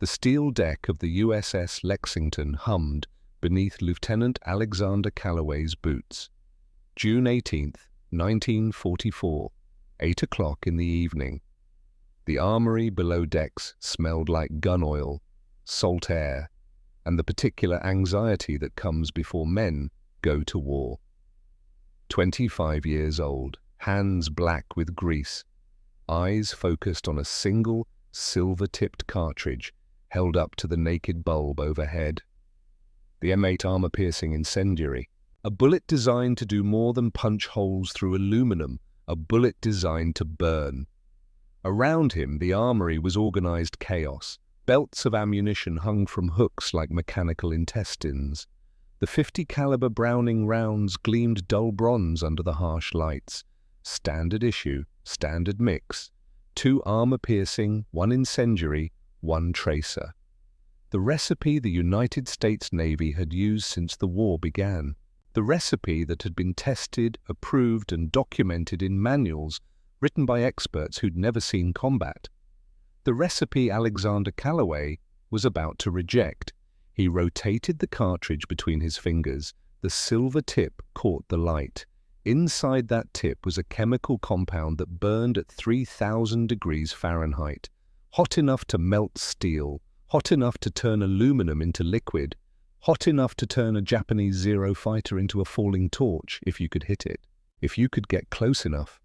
The steel deck of the USS Lexington hummed beneath Lieutenant Alexander Calloway's boots. June 18th, 1944, 8 o'clock in the evening. The armory below decks smelled like gun oil, salt air, and the particular anxiety that comes before men go to war. 25 years old, hands black with grease, eyes focused on a single silver-tipped cartridge held up to the naked bulb overhead. The M8 armor-piercing incendiary, a bullet designed to do more than punch holes through aluminum, a bullet designed to burn. Around him, the armory was organized chaos. Belts of ammunition hung from hooks like mechanical intestines. The .50 caliber Browning rounds gleamed dull bronze under the harsh lights. Standard issue, standard mix. 2 armor-piercing, 1 incendiary, 1 tracer. The recipe the United States Navy had used since the war began. The recipe that had been tested, approved, and documented in manuals written by experts who'd never seen combat. The recipe Alexander Calloway was about to reject. He rotated the cartridge between his fingers. The silver tip caught the light. Inside that tip was a chemical compound that burned at 3,000 degrees Fahrenheit, hot enough to melt steel, hot enough to turn aluminum into liquid, hot enough to turn a Japanese Zero fighter into a falling torch if you could hit it, if you could get close enough,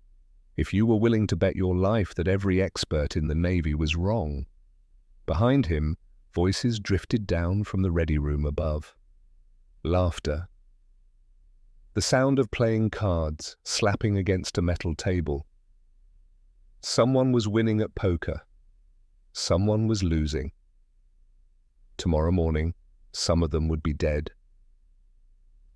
if you were willing to bet your life that every expert in the Navy was wrong. Behind him, voices drifted down from the ready room above. Laughter. The sound of playing cards, slapping against a metal table. Someone was winning at poker. Someone was losing. Tomorrow morning, some of them would be dead.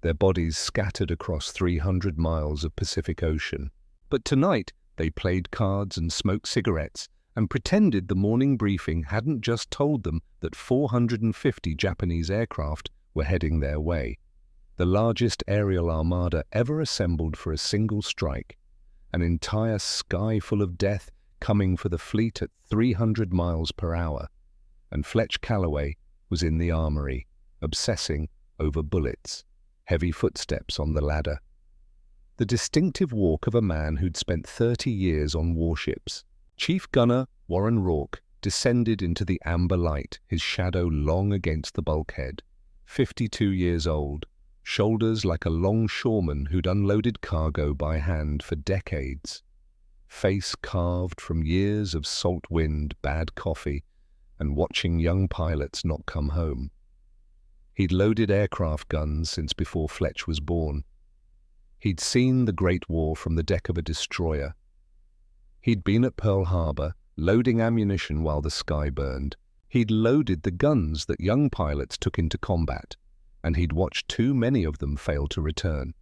Their bodies scattered across 300 miles of Pacific Ocean. But tonight, they played cards and smoked cigarettes and pretended the morning briefing hadn't just told them that 450 Japanese aircraft were heading their way, the largest aerial armada ever assembled for a single strike, an entire sky full of death coming for the fleet at 300 miles per hour, and Fletch Calloway was in the armory, obsessing over bullets, heavy footsteps on the ladder. The distinctive walk of a man who'd spent 30 years on warships. Chief Gunner Warren Rourke descended into the amber light, his shadow long against the bulkhead. 52 years old, shoulders like a longshoreman who'd unloaded cargo by hand for decades. Face carved from years of salt wind, bad coffee, and watching young pilots not come home. He'd loaded aircraft guns since before Fletch was born. He'd seen the Great War from the deck of a destroyer. He'd been at Pearl Harbor, loading ammunition while the sky burned. He'd loaded the guns that young pilots took into combat, and he'd watched too many of them fail to return.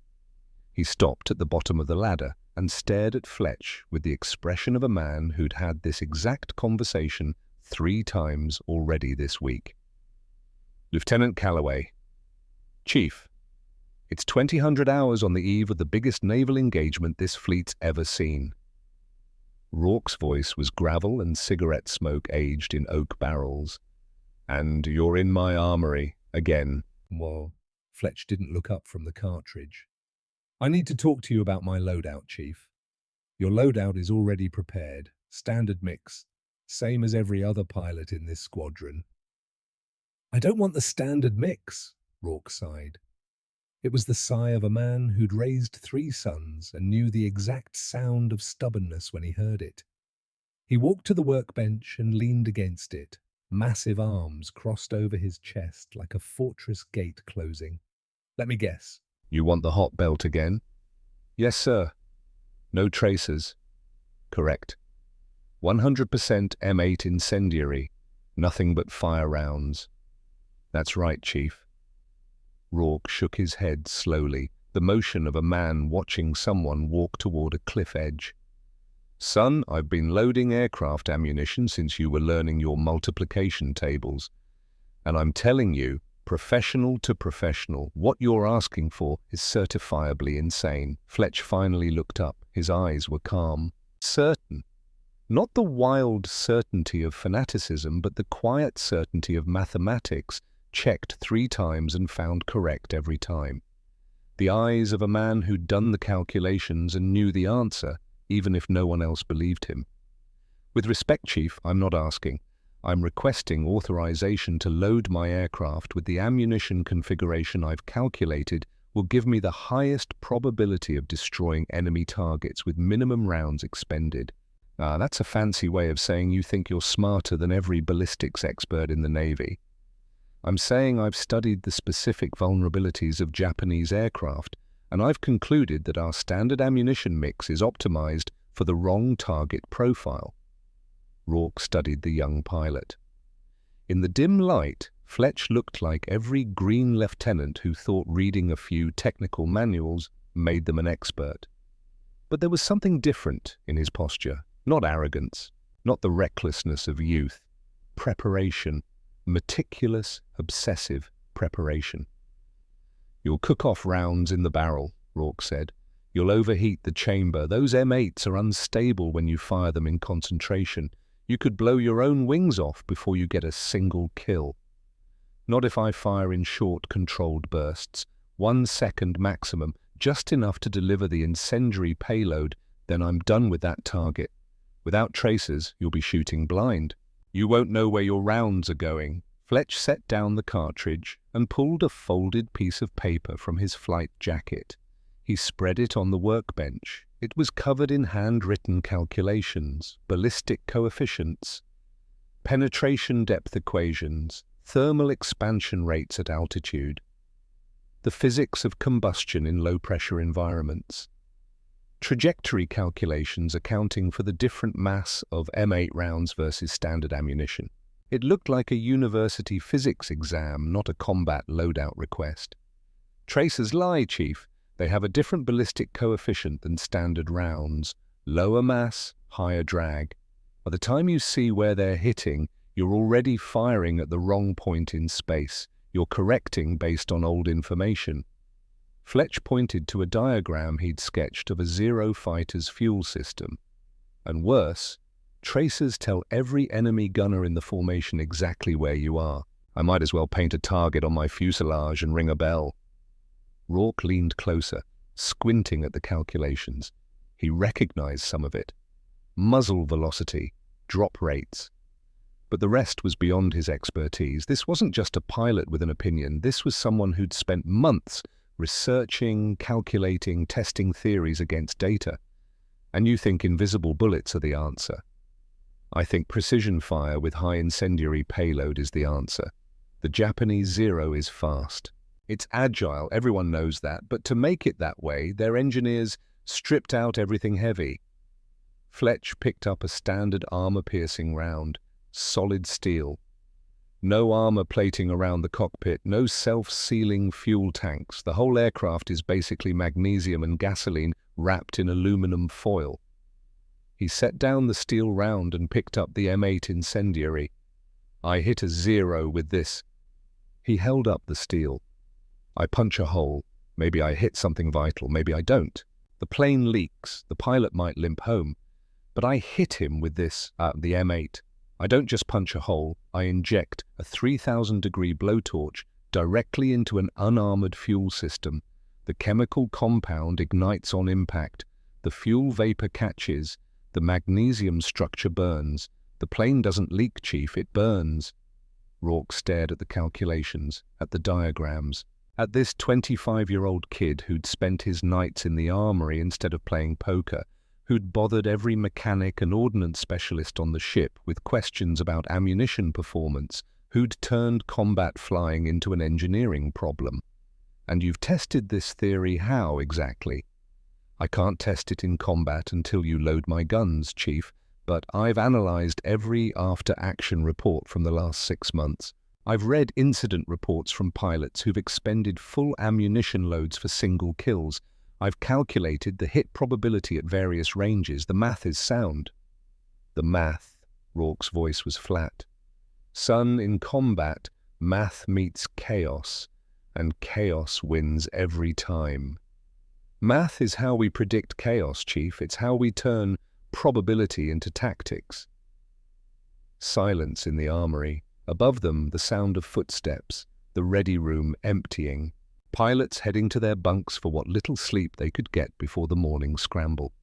He stopped at the bottom of the ladder and stared at Fletch with the expression of a man who'd had this exact conversation 3 times already this week. Lieutenant Calloway. Chief, it's 2000 hours on the eve of the biggest naval engagement this fleet's ever seen. Rourke's voice was gravel and cigarette smoke aged in oak barrels. And you're in my armory again. Well, Fletch didn't look up from the cartridge. I need to talk to you about my loadout, Chief. Your loadout is already prepared, standard mix, same as every other pilot in this squadron. I don't want the standard mix, Rourke sighed. It was the sigh of a man who'd raised 3 sons and knew the exact sound of stubbornness when he heard it. He walked to the workbench and leaned against it, massive arms crossed over his chest like a fortress gate closing. Let me guess. You want the hot belt again? Yes, sir. No tracers. Correct. 100% M8 incendiary, nothing but fire rounds. That's right, Chief. Rourke shook his head slowly, the motion of a man watching someone walk toward a cliff edge. Son, I've been loading aircraft ammunition since you were learning your multiplication tables. And I'm telling you, professional to professional, what you're asking for is certifiably insane. Fletch finally looked up. His eyes were calm. Certain. Not the wild certainty of fanaticism, but the quiet certainty of mathematics, checked 3 times and found correct every time. The eyes of a man who'd done the calculations and knew the answer, even if no one else believed him. With respect, Chief, I'm not asking. I'm requesting authorization to load my aircraft with the ammunition configuration I've calculated will give me the highest probability of destroying enemy targets with minimum rounds expended. That's a fancy way of saying you think you're smarter than every ballistics expert in the Navy. I'm saying I've studied the specific vulnerabilities of Japanese aircraft, and I've concluded that our standard ammunition mix is optimized for the wrong target profile. Rourke studied the young pilot. In the dim light, Fletch looked like every green lieutenant who thought reading a few technical manuals made them an expert. But there was something different in his posture. Not arrogance, not the recklessness of youth. Preparation. Meticulous, obsessive preparation. "You'll cook off rounds in the barrel," Rourke said. "You'll overheat the chamber. Those M8s are unstable when you fire them in concentration. You could blow your own wings off before you get a single kill. Not if I fire in short, controlled bursts. 1 second maximum, just enough to deliver the incendiary payload, then I'm done with that target. Without tracers, you'll be shooting blind. You won't know where your rounds are going." Fletch set down the cartridge and pulled a folded piece of paper from his flight jacket. He spread it on the workbench. It was covered in handwritten calculations, ballistic coefficients, penetration depth equations, thermal expansion rates at altitude, the physics of combustion in low-pressure environments, trajectory calculations accounting for the different mass of M8 rounds versus standard ammunition. It looked like a university physics exam, not a combat loadout request. "Tracers lie, Chief. They have a different ballistic coefficient than standard rounds. Lower mass, higher drag. By the time you see where they're hitting, you're already firing at the wrong point in space. You're correcting based on old information." Fletch pointed to a diagram he'd sketched of a Zero fighter's fuel system. "And worse, tracers tell every enemy gunner in the formation exactly where you are. I might as well paint a target on my fuselage and ring a bell." Rourke leaned closer, squinting at the calculations. He recognized some of it. Muzzle velocity, drop rates. But the rest was beyond his expertise. This wasn't just a pilot with an opinion. This was someone who'd spent months researching, calculating, testing theories against data. "And you think invisible bullets are the answer?" "I think precision fire with high incendiary payload is the answer. The Japanese Zero is fast. It's agile, everyone knows that, but to make it that way, their engineers stripped out everything heavy." Fletch picked up a standard armor-piercing round, solid steel. No armor plating around the cockpit, no self-sealing fuel tanks. The whole aircraft is basically magnesium and gasoline wrapped in aluminum foil. He set down the steel round and picked up the M8 incendiary. "I hit a Zero with this." He held up the steel. "I punch a hole. Maybe I hit something vital, maybe I don't. The plane leaks, the pilot might limp home. But I hit him with this, the M8. I don't just punch a hole, I inject a 3,000-degree blowtorch directly into an unarmored fuel system. The chemical compound ignites on impact. The fuel vapor catches. The magnesium structure burns. The plane doesn't leak, Chief, it burns." Rourke stared at the calculations, at the diagrams, at this 25-year-old kid who'd spent his nights in the armory instead of playing poker, who'd bothered every mechanic and ordnance specialist on the ship with questions about ammunition performance, who'd turned combat flying into an engineering problem. "And you've tested this theory how, exactly?" "I can't test it in combat until you load my guns, Chief, but I've analyzed every after-action report from the last 6 months. I've read incident reports from pilots who've expended full ammunition loads for single kills. I've calculated the hit probability at various ranges. The math is sound." "The math," Rourke's voice was flat. "Son, in combat, math meets chaos, and chaos wins every time." "Math is how we predict chaos, Chief. It's how we turn probability into tactics. Silence in the armory. Above them, the sound of footsteps, the ready room emptying, pilots heading to their bunks for what little sleep they could get before the morning scramble.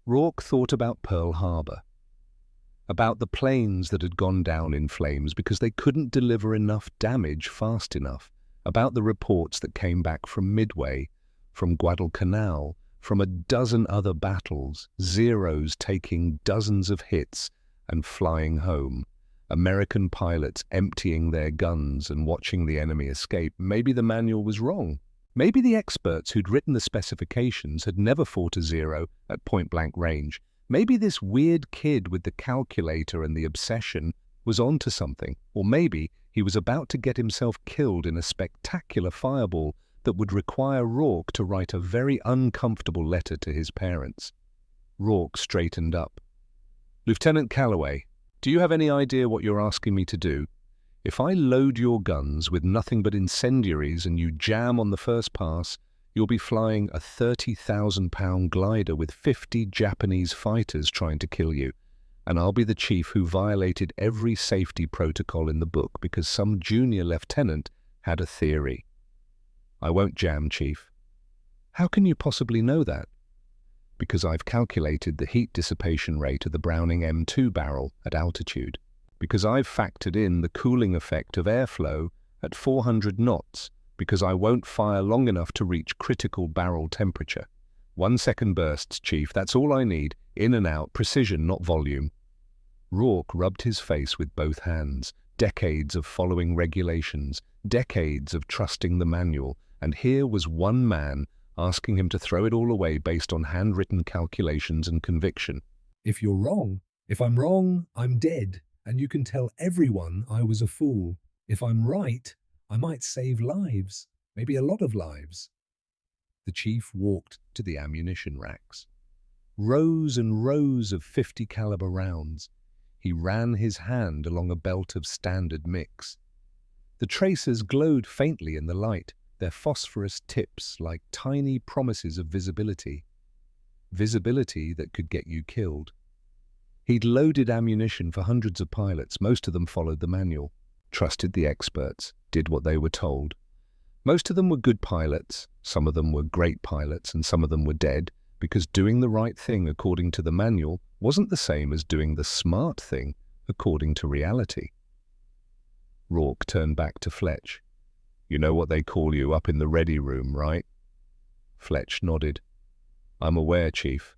Rourke thought about Pearl Harbor, about the planes that had gone down in flames because they couldn't deliver enough damage fast enough, about the reports that came back from Midway, from Guadalcanal, from a dozen other battles, Zeros taking dozens of hits and flying home, American pilots emptying their guns and watching the enemy escape. Maybe the manual was wrong. Maybe the experts who'd written the specifications had never fought a Zero at point-blank range. Maybe this weird kid with the calculator and the obsession was onto something. Or maybe he was about to get himself killed in a spectacular fireball that would require Rourke to write a very uncomfortable letter to his parents. Rourke straightened up. "Lieutenant Calloway, do you have any idea what you're asking me to do? If I load your guns with nothing but incendiaries and you jam on the first pass, you'll be flying a 30,000-pound glider with 50 Japanese fighters trying to kill you, and I'll be the chief who violated every safety protocol in the book because some junior lieutenant had a theory." "I won't jam, Chief." "How can you possibly know that?" "Because I've calculated the heat dissipation rate of the Browning M2 barrel at altitude. Because I've factored in the cooling effect of airflow at 400 knots. Because I won't fire long enough to reach critical barrel temperature. 1 second bursts, Chief, that's all I need. In and out, precision, not volume." Rourke rubbed his face with both hands. Decades of following regulations, decades of trusting the manual, and here was one man asking him to throw it all away based on handwritten calculations and conviction. If I'm wrong, I'm dead, and you can tell everyone I was a fool. If I'm right, I might save lives, maybe a lot of lives." The chief walked to the ammunition racks. Rows and rows of 50 caliber rounds. He ran his hand along a belt of standard mix. The tracers glowed faintly in the light, their phosphorus tips like tiny promises of visibility. Visibility that could get you killed. He'd loaded ammunition for hundreds of pilots. Most of them followed the manual, trusted the experts, did what they were told. Most of them were good pilots, some of them were great pilots, and some of them were dead, because doing the right thing according to the manual wasn't the same as doing the smart thing according to reality. Rourke turned back to Fletch. "You know what they call you up in the ready room, right?" Fletch nodded. "I'm aware, Chief."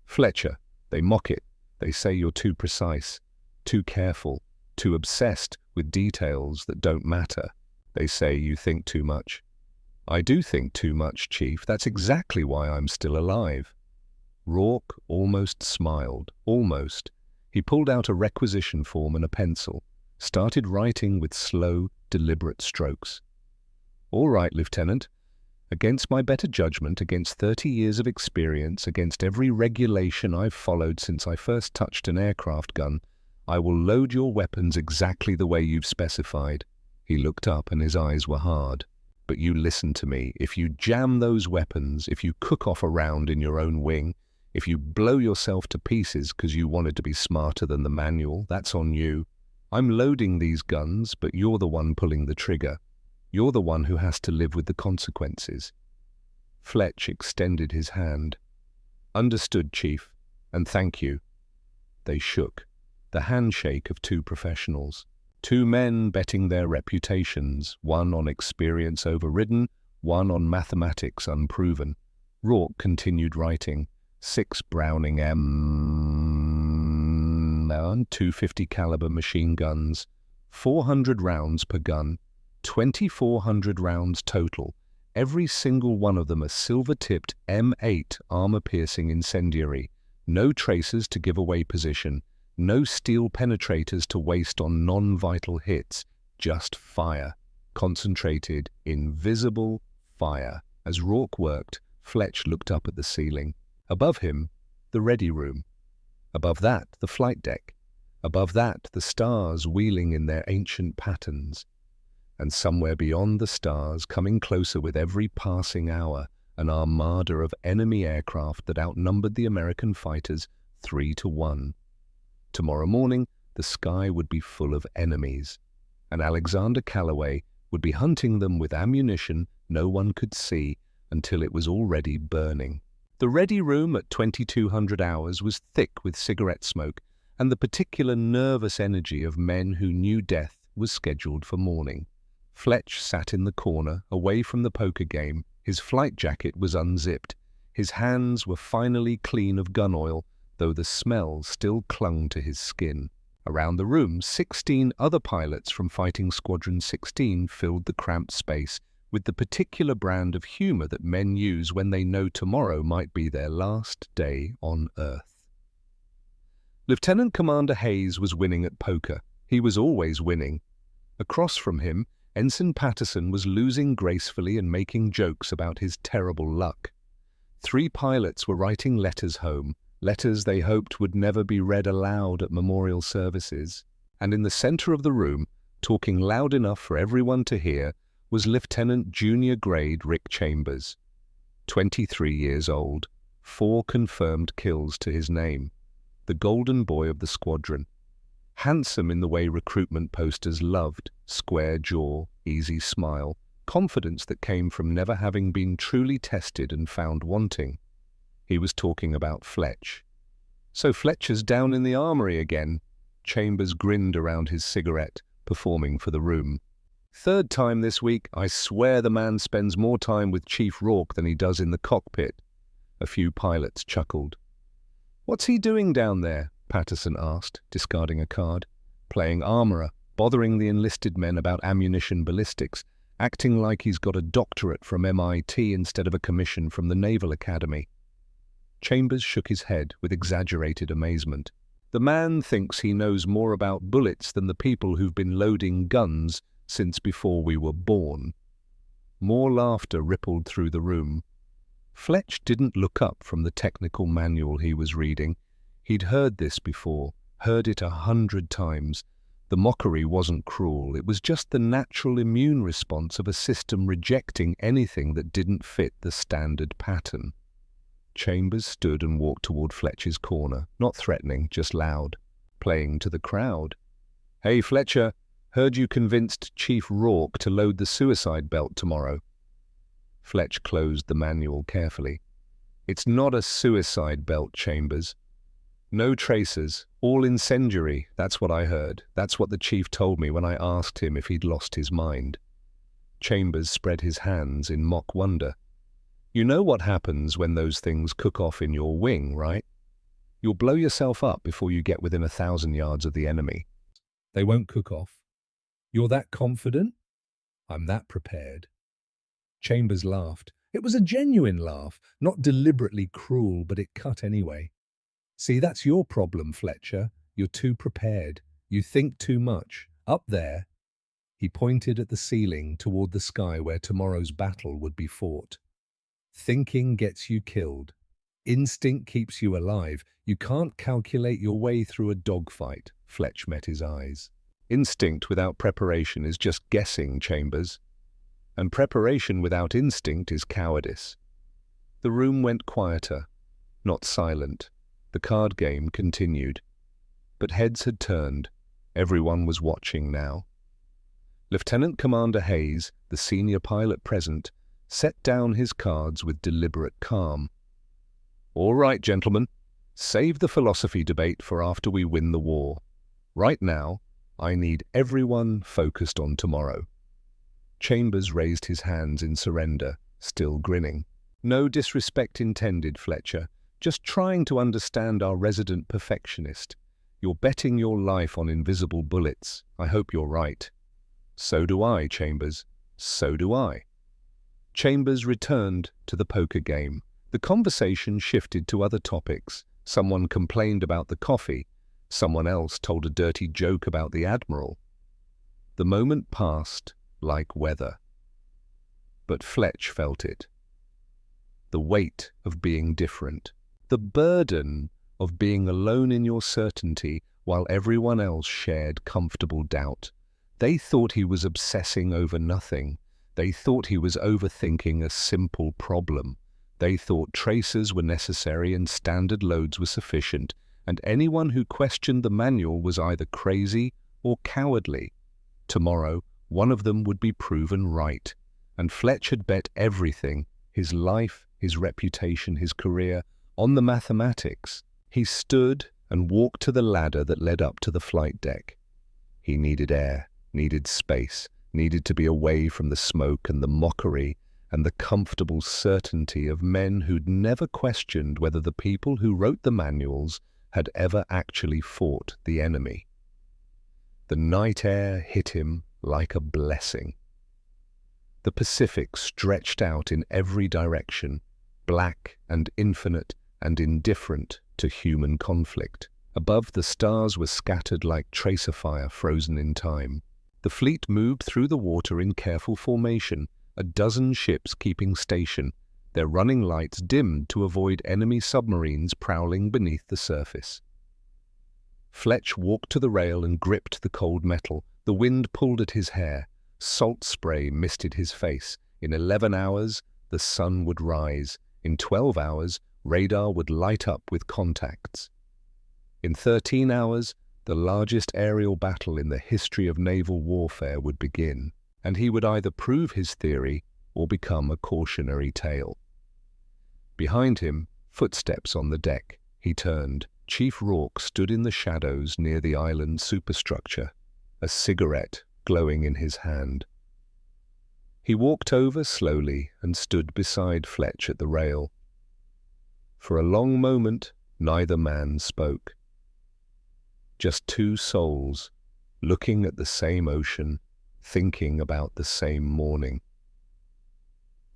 "Fletcher. They mock it. They say you're too precise, too careful, too obsessed with details that don't matter. They say you think too much." "I do think too much, Chief. That's exactly why I'm still alive." Rourke almost smiled. Almost. He pulled out a requisition form and a pencil, started writing with slow, deliberate strokes. "All right, Lieutenant. Against my better judgment, against 30 years of experience, against every regulation I've followed since I first touched an aircraft gun, I will load your weapons exactly the way you've specified." He looked up and his eyes were hard. "But you listen to me. If you jam those weapons, if you cook off a round in your own wing, if you blow yourself to pieces because you wanted to be smarter than the manual, that's on you. I'm loading these guns, but you're the one pulling the trigger. You're the one who has to live with the consequences." Fletch extended his hand. "Understood, Chief, and thank you." They shook, the handshake of two professionals. Two men betting their reputations, one on experience overridden, one on mathematics unproven. Rourke continued writing. 6 Browning M250 caliber machine guns, 400 rounds per gun, 2,400 rounds total, every single one of them a silver-tipped M8 armor-piercing incendiary, no tracers to give away position, no steel penetrators to waste on non-vital hits, just fire, concentrated, invisible fire. As Rourke worked, Fletch looked up at the ceiling. Above him, the ready room. Above that, the flight deck. Above that, the stars wheeling in their ancient patterns. And somewhere beyond the stars, coming closer with every passing hour, an armada of enemy aircraft that outnumbered the American fighters 3-1. Tomorrow morning, the sky would be full of enemies, and Alexander Calloway would be hunting them with ammunition no one could see until it was already burning. The ready room at 2200 hours was thick with cigarette smoke and the particular nervous energy of men who knew death was scheduled for morning. Fletch sat in the corner, away from the poker game. His flight jacket was unzipped. His hands were finally clean of gun oil, though the smell still clung to his skin. Around the room, 16 other pilots from Fighting Squadron 16 filled the cramped space with the particular brand of humor that men use when they know tomorrow might be their last day on Earth. Lieutenant Commander Hayes was winning at poker. He was always winning. Across from him, Ensign Patterson was losing gracefully and making jokes about his terrible luck. 3 pilots were writing letters home, letters they hoped would never be read aloud at memorial services. And in the center of the room, talking loud enough for everyone to hear, was Lieutenant Junior Grade Rick Chambers. 23 years old, 4 confirmed kills to his name. The golden boy of the squadron. Handsome in the way recruitment posters loved, square jaw, easy smile, confidence that came from never having been truly tested and found wanting. He was talking about Fletch. So Fletcher's down in the armory again. Chambers grinned around his cigarette, performing for the room. 3rd time this week, I swear the man spends more time with Chief Rourke than he does in the cockpit. A few pilots chuckled. What's he doing down there? Patterson asked, discarding a card. Playing armorer, bothering the enlisted men about ammunition ballistics, acting like he's got a doctorate from MIT instead of a commission from the Naval Academy. Chambers shook his head with exaggerated amazement. The man thinks he knows more about bullets than the people who've been loading guns since before we were born. More laughter rippled through the room. Fletch didn't look up from the technical manual he was reading. He'd heard this before, heard it 100 times. The mockery wasn't cruel, it was just the natural immune response of a system rejecting anything that didn't fit the standard pattern. Chambers stood and walked toward Fletcher's corner, not threatening, just loud, playing to the crowd. Hey, Fletcher, heard you convinced Chief Rourke to load the suicide belt tomorrow. Fletch closed the manual carefully. It's not a suicide belt, Chambers. No tracers, all incendiary, that's what I heard. That's what the chief told me when I asked him if he'd lost his mind. Chambers spread his hands in mock wonder. You know what happens when those things cook off in your wing, right? You'll blow yourself up before you get within 1,000 yards of the enemy. They won't cook off. You're that confident? I'm that prepared. Chambers laughed. It was a genuine laugh, not deliberately cruel, but it cut anyway. See, that's your problem, Fletcher. You're too prepared. You think too much. Up there. He pointed at the ceiling toward the sky where tomorrow's battle would be fought. Thinking gets you killed. Instinct keeps you alive. You can't calculate your way through a dogfight. Fletch met his eyes. Instinct without preparation is just guessing, Chambers. And preparation without instinct is cowardice. The room went quieter, not silent. The card game continued. But heads had turned. Everyone was watching now. Lieutenant Commander Hayes, the senior pilot present, set down his cards with deliberate calm. All right, gentlemen, save the philosophy debate for after we win the war. Right now, I need everyone focused on tomorrow. Chambers raised his hands in surrender, still grinning. No disrespect intended, Fletcher. Just trying to understand our resident perfectionist. You're betting your life on invisible bullets. I hope you're right. So do I, Chambers. So do I. Chambers returned to the poker game. The conversation shifted to other topics. Someone complained about the coffee. Someone else told a dirty joke about the Admiral. The moment passed like weather. But Fletch felt it. The weight of being different. The burden of being alone in your certainty while everyone else shared comfortable doubt. They thought he was obsessing over nothing. They thought he was overthinking a simple problem. They thought tracers were necessary and standard loads were sufficient, and anyone who questioned the manual was either crazy or cowardly. Tomorrow, one of them would be proven right, and Fletch had bet everything, his life, his reputation, his career, on the mathematics. He stood and walked to the ladder that led up to the flight deck. He needed air, needed space, needed to be away from the smoke and the mockery and the comfortable certainty of men who'd never questioned whether the people who wrote the manuals had ever actually fought the enemy. The night air hit him like a blessing. The Pacific stretched out in every direction, black and infinite and indifferent to human conflict. Above, the stars were scattered like tracer fire frozen in time. The fleet moved through the water in careful formation, a dozen ships keeping station, their running lights dimmed to avoid enemy submarines prowling beneath the surface. Fletch walked to the rail and gripped the cold metal. The wind pulled at his hair. Salt spray misted his face. In 11 hours, the sun would rise. In 12 hours, radar would light up with contacts. In 13 hours, the largest aerial battle in the history of naval warfare would begin, and he would either prove his theory or become a cautionary tale. Behind him, footsteps on the deck. He turned. Chief Rourke stood in the shadows near the island superstructure, a cigarette glowing in his hand. He walked over slowly and stood beside Fletch at the rail. For a long moment, neither man spoke. Just two souls, looking at the same ocean, thinking about the same morning.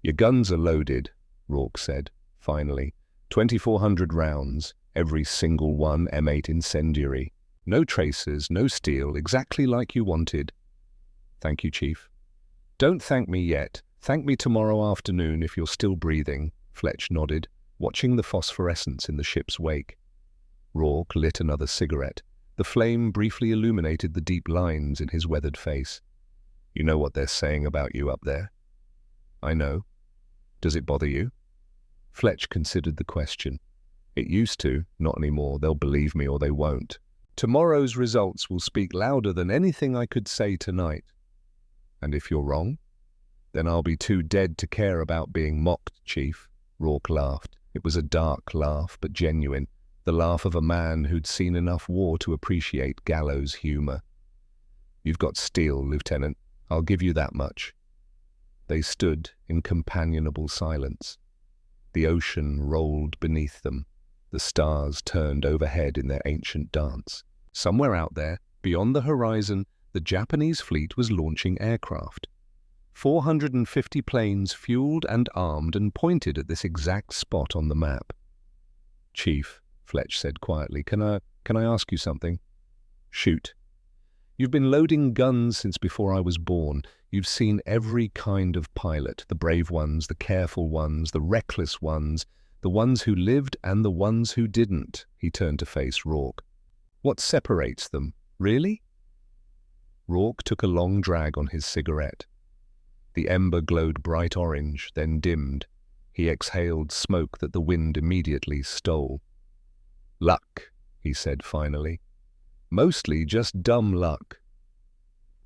"Your guns are loaded," Rourke said, finally. 2,400 rounds, every single one M8 incendiary. No tracers, no steel, exactly like you wanted. "Thank you, Chief." "Don't thank me yet. Thank me tomorrow afternoon if you're still breathing," Fletch nodded, watching the phosphorescence in the ship's wake. Rourke lit another cigarette. The flame briefly illuminated the deep lines in his weathered face. "You know what they're saying about you up there?" "I know. Does it bother you?" Fletch considered the question. "It used to, not anymore. They'll believe me or they won't. Tomorrow's results will speak louder than anything I could say tonight. And if you're wrong, then I'll be too dead to care about being mocked, Chief." Rourke laughed. It was a dark laugh, but genuine. The laugh of a man who'd seen enough war to appreciate gallows humor. "You've got steel, Lieutenant. I'll give you that much." They stood in companionable silence. The ocean rolled beneath them. The stars turned overhead in their ancient dance. Somewhere out there, beyond the horizon, the Japanese fleet was launching aircraft. 450 planes fueled and armed and pointed at this exact spot on the map. "Chief," Fletch said quietly, Can I ask you something?" "Shoot." "You've been loading guns since before I was born. You've seen every kind of pilot, the brave ones, the careful ones, the reckless ones, the ones who lived and the ones who didn't." He turned to face Rourke. "What separates them, really?" Rourke took a long drag on his cigarette. The ember glowed bright orange, then dimmed. He exhaled smoke that the wind immediately stole. "Luck," he said finally. "Mostly just dumb luck.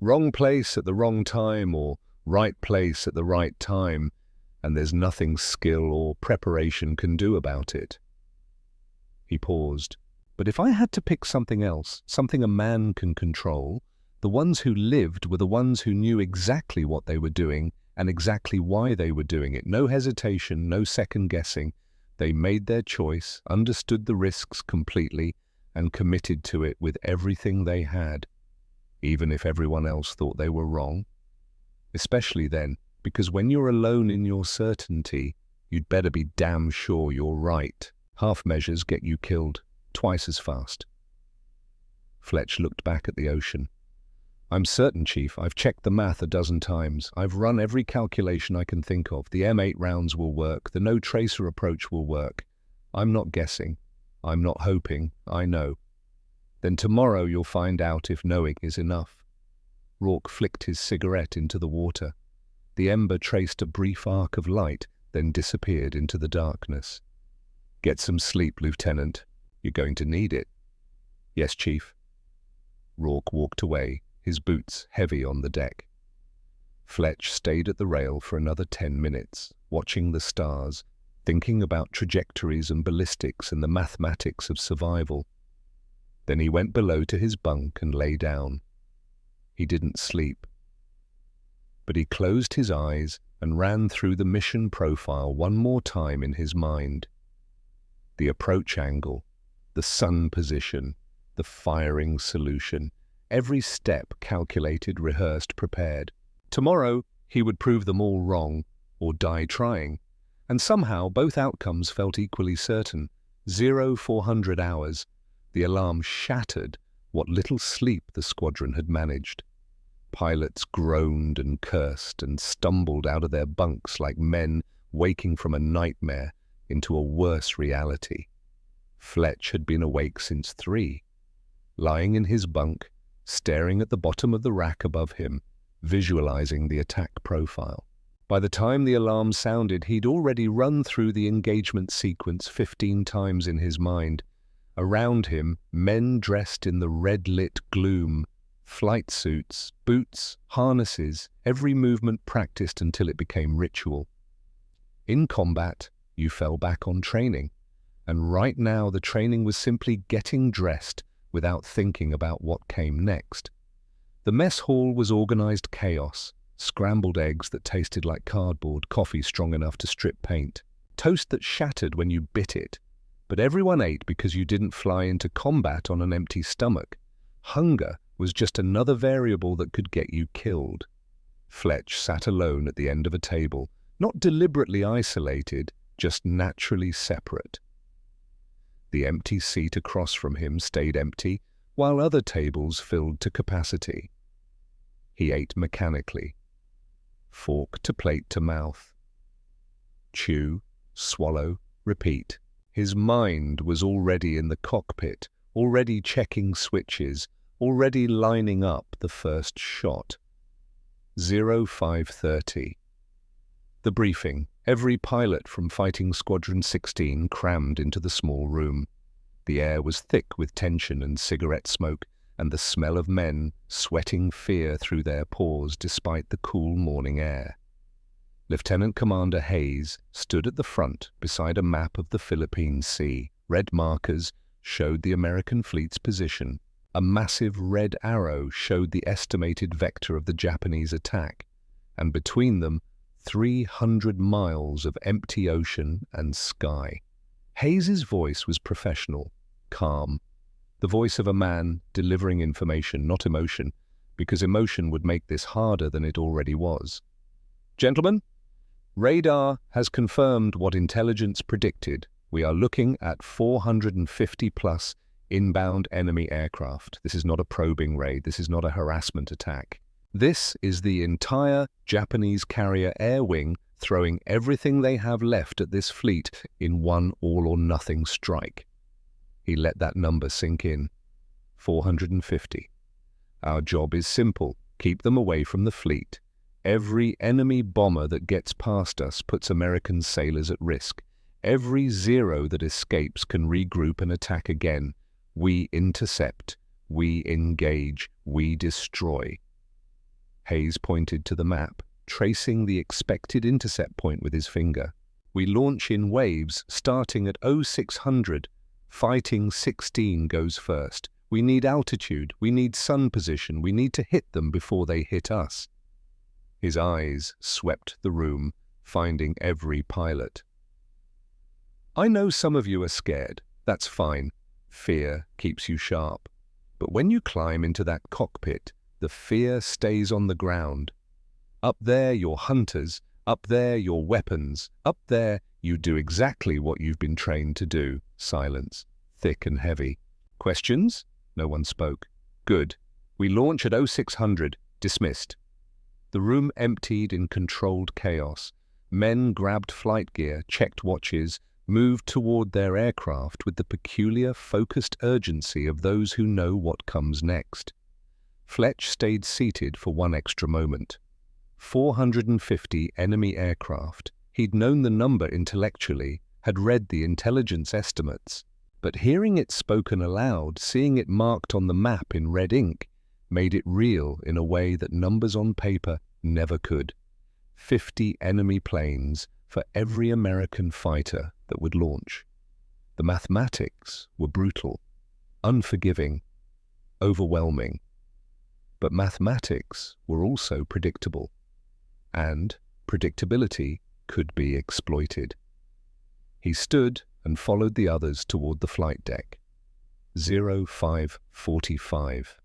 Wrong place at the wrong time or right place at the right time, and there's nothing skill or preparation can do about it." He paused. "But if I had to pick something else, something a man can control, the ones who lived were the ones who knew exactly what they were doing and exactly why they were doing it. No hesitation, no second guessing. They made their choice, understood the risks completely, and committed to it with everything they had, even if everyone else thought they were wrong. Especially then, because when you're alone in your certainty, you'd better be damn sure you're right. Half measures get you killed twice as fast." Fletch looked back at the ocean. "I'm certain, Chief. I've checked the math a dozen times. I've run every calculation I can think of. The M8 rounds will work. The no-tracer approach will work. I'm not guessing. I'm not hoping. I know. Then tomorrow you'll find out if knowing is enough." Rourke flicked his cigarette into the water. The ember traced a brief arc of light, then disappeared into the darkness. "Get some sleep, Lieutenant. You're going to need it." Yes, Chief. Rourke walked away, his boots heavy on the deck. Fletch stayed at the rail for another 10 minutes, watching the stars, thinking about trajectories and ballistics and the mathematics of survival. Then he went below to his bunk and lay down. He didn't sleep, but he closed his eyes and ran through the mission profile one more time in his mind. The approach angle, the sun position, the firing solution, every step calculated, rehearsed, prepared. Tomorrow he would prove them all wrong, or die trying, and somehow both outcomes felt equally certain. 0400 hours, the alarm shattered what little sleep the squadron had managed. Pilots groaned and cursed and stumbled out of their bunks like men waking from a nightmare into a worse reality. Fletch had been awake since 3, lying in his bunk, staring at the bottom of the rack above him, visualizing the attack profile. By the time the alarm sounded, he'd already run through the engagement sequence 15 times in his mind. Around him, men dressed in the red-lit gloom, flight suits, boots, harnesses, every movement practiced until it became ritual. In combat, you fell back on training, and right now the training was simply getting dressed without thinking about what came next. The mess hall was organized chaos, scrambled eggs that tasted like cardboard, coffee strong enough to strip paint, toast that shattered when you bit it. But everyone ate because you didn't fly into combat on an empty stomach. Hunger was just another variable that could get you killed. Fletch sat alone at the end of a table, not deliberately isolated, just naturally separate. The empty seat across from him stayed empty, while other tables filled to capacity. He ate mechanically, fork to plate to mouth. Chew, swallow, repeat. His mind was already in the cockpit, already checking switches, already lining up the first shot. 0530. The briefing. Every pilot from Fighting Squadron 16 crammed into the small room. The air was thick with tension and cigarette smoke, and the smell of men sweating fear through their pores despite the cool morning air. Lieutenant Commander Hayes stood at the front beside a map of the Philippine Sea. Red markers showed the American fleet's position. A massive red arrow showed the estimated vector of the Japanese attack, and between them, 300 miles of empty ocean and sky. Hayes's voice was professional, calm, the voice of a man delivering information, not emotion, because emotion would make this harder than it already was. Gentlemen, radar has confirmed what intelligence predicted. We are looking at 450-plus inbound enemy aircraft. This is not a probing raid. This is not a harassment attack. This is the entire Japanese carrier air wing throwing everything they have left at this fleet in one all-or-nothing strike. He let that number sink in. 450. Our job is simple. Keep them away from the fleet. Every enemy bomber that gets past us puts American sailors at risk. Every zero that escapes can regroup and attack again. We intercept. We engage. We destroy. Hayes pointed to the map, tracing the expected intercept point with his finger. We launch in waves starting at 0600. Fighting 16 goes first. We need altitude. We need sun position. We need to hit them before they hit us. His eyes swept the room, finding every pilot. I know some of you are scared. That's fine. Fear keeps you sharp. But when you climb into that cockpit, the fear stays on the ground. Up there, you're hunters. Up there, you're weapons. Up there, you do exactly what you've been trained to do. Silence, thick and heavy. Questions? No one spoke. Good. We launch at 0600. Dismissed. The room emptied in controlled chaos. Men grabbed flight gear, checked watches, moved toward their aircraft with the peculiar, focused urgency of those who know what comes next. Fletch stayed seated for one extra moment. 450 enemy aircraft. He'd known the number intellectually, had read the intelligence estimates. But hearing it spoken aloud, seeing it marked on the map in red ink, made it real in a way that numbers on paper never could. 50 enemy planes for every American fighter that would launch. The mathematics were brutal, unforgiving, overwhelming. But mathematics were also predictable, and predictability could be exploited. He stood and followed the others toward the flight deck. 0545.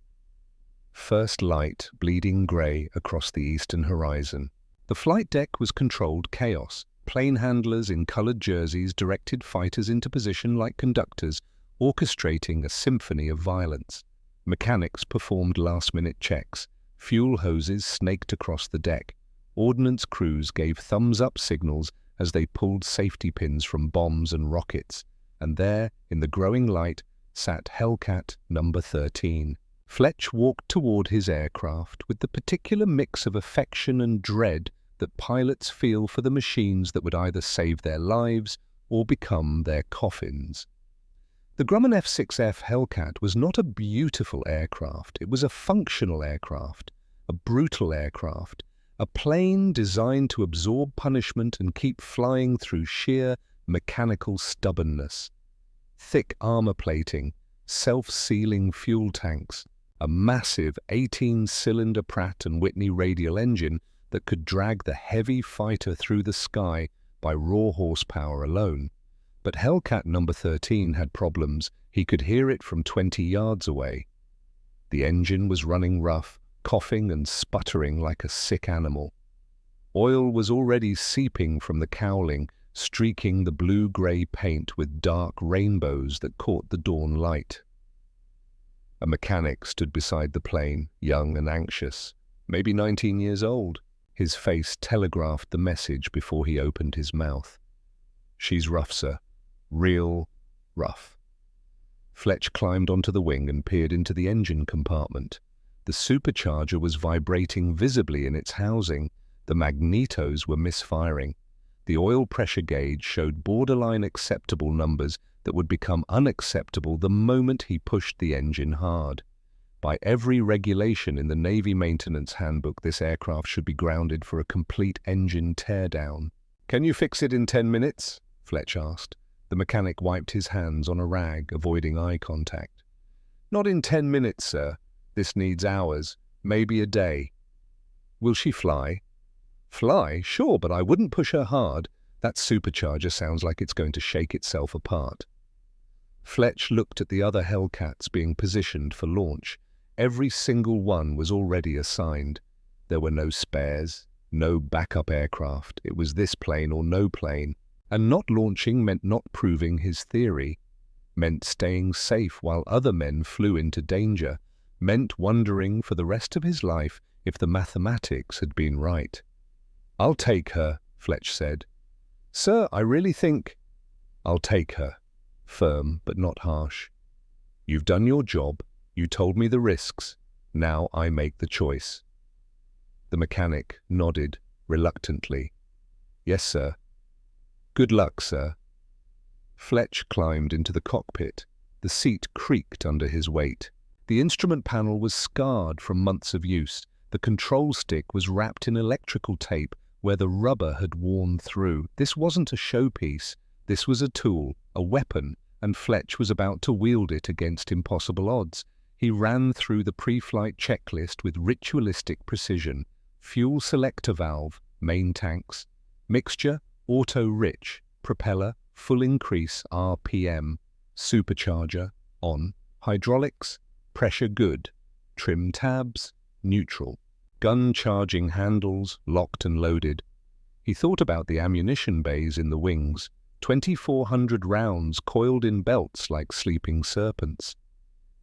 First light bleeding grey across the eastern horizon. The flight deck was controlled chaos. Plane handlers in coloured jerseys directed fighters into position like conductors, orchestrating a symphony of violence. Mechanics performed last-minute checks. Fuel hoses snaked across the deck. Ordnance crews gave thumbs-up signals as they pulled safety pins from bombs and rockets. And there, in the growing light, sat Hellcat number 13. Fletch walked toward his aircraft with the particular mix of affection and dread that pilots feel for the machines that would either save their lives or become their coffins. The Grumman F-6F Hellcat was not a beautiful aircraft. It was a functional aircraft, a brutal aircraft, a plane designed to absorb punishment and keep flying through sheer mechanical stubbornness. Thick armor plating, self-sealing fuel tanks, a massive 18-cylinder Pratt & Whitney radial engine that could drag the heavy fighter through the sky by raw horsepower alone. But Hellcat number 13 had problems. He could hear it from 20 yards away. The engine was running rough, coughing and sputtering like a sick animal. Oil was already seeping from the cowling, streaking the blue-grey paint with dark rainbows that caught the dawn light. A mechanic stood beside the plane, young and anxious, maybe 19 years old. His face telegraphed the message before he opened his mouth. "She's rough, sir. Real rough." Fletch climbed onto the wing and peered into the engine compartment. The supercharger was vibrating visibly in its housing. The magnetos were misfiring. The oil pressure gauge showed borderline acceptable numbers that would become unacceptable the moment he pushed the engine hard. By every regulation in the Navy Maintenance Handbook, this aircraft should be grounded for a complete engine teardown. "Can you fix it in 10 minutes?" Fletch asked. The mechanic wiped his hands on a rag, avoiding eye contact. "Not in 10 minutes, sir. This needs hours, maybe a day." "Will she fly?" "Fly? Sure, but I wouldn't push her hard. That supercharger sounds like it's going to shake itself apart." Fletch looked at the other Hellcats being positioned for launch. Every single one was already assigned. There were no spares, no backup aircraft. It was this plane or no plane. And not launching meant not proving his theory, meant staying safe while other men flew into danger, meant wondering for the rest of his life if the mathematics had been right. "I'll take her," Fletch said. "Sir, I really think—" "I'll take her." Firm, but not harsh. "You've done your job. You told me the risks. Now I make the choice." The mechanic nodded reluctantly. "Yes, sir." "Good luck, sir." Fletch climbed into the cockpit. The seat creaked under his weight. The instrument panel was scarred from months of use. The control stick was wrapped in electrical tape where the rubber had worn through. This wasn't a showpiece. This was a tool, a weapon, and Fletch was about to wield it against impossible odds. He ran through the pre-flight checklist with ritualistic precision. Fuel selector valve, main tanks. Mixture, auto-rich. Propeller, full increase RPM. Supercharger, on. Hydraulics, pressure good. Trim tabs, neutral. Gun charging handles, locked and loaded. He thought about the ammunition bays in the wings. 2,400 rounds coiled in belts like sleeping serpents.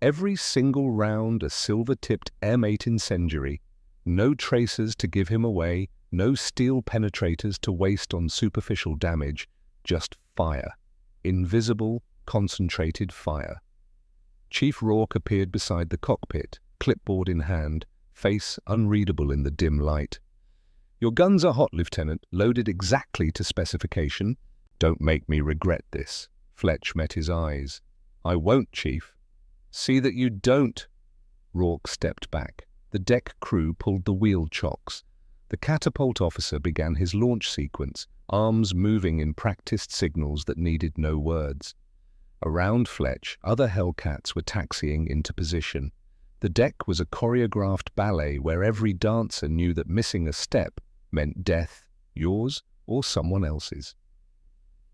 Every single round a silver-tipped M8 incendiary. No tracers to give him away, no steel penetrators to waste on superficial damage, just fire. Invisible, concentrated fire. Chief Rourke appeared beside the cockpit, clipboard in hand, face unreadable in the dim light. "Your guns are hot, Lieutenant, loaded exactly to specification. Don't make me regret this." Fletch met his eyes. "I won't, Chief." "See that you don't." Rourke stepped back. The deck crew pulled the wheel chocks. The catapult officer began his launch sequence, arms moving in practiced signals that needed no words. Around Fletch, other Hellcats were taxiing into position. The deck was a choreographed ballet where every dancer knew that missing a step meant death, yours or someone else's.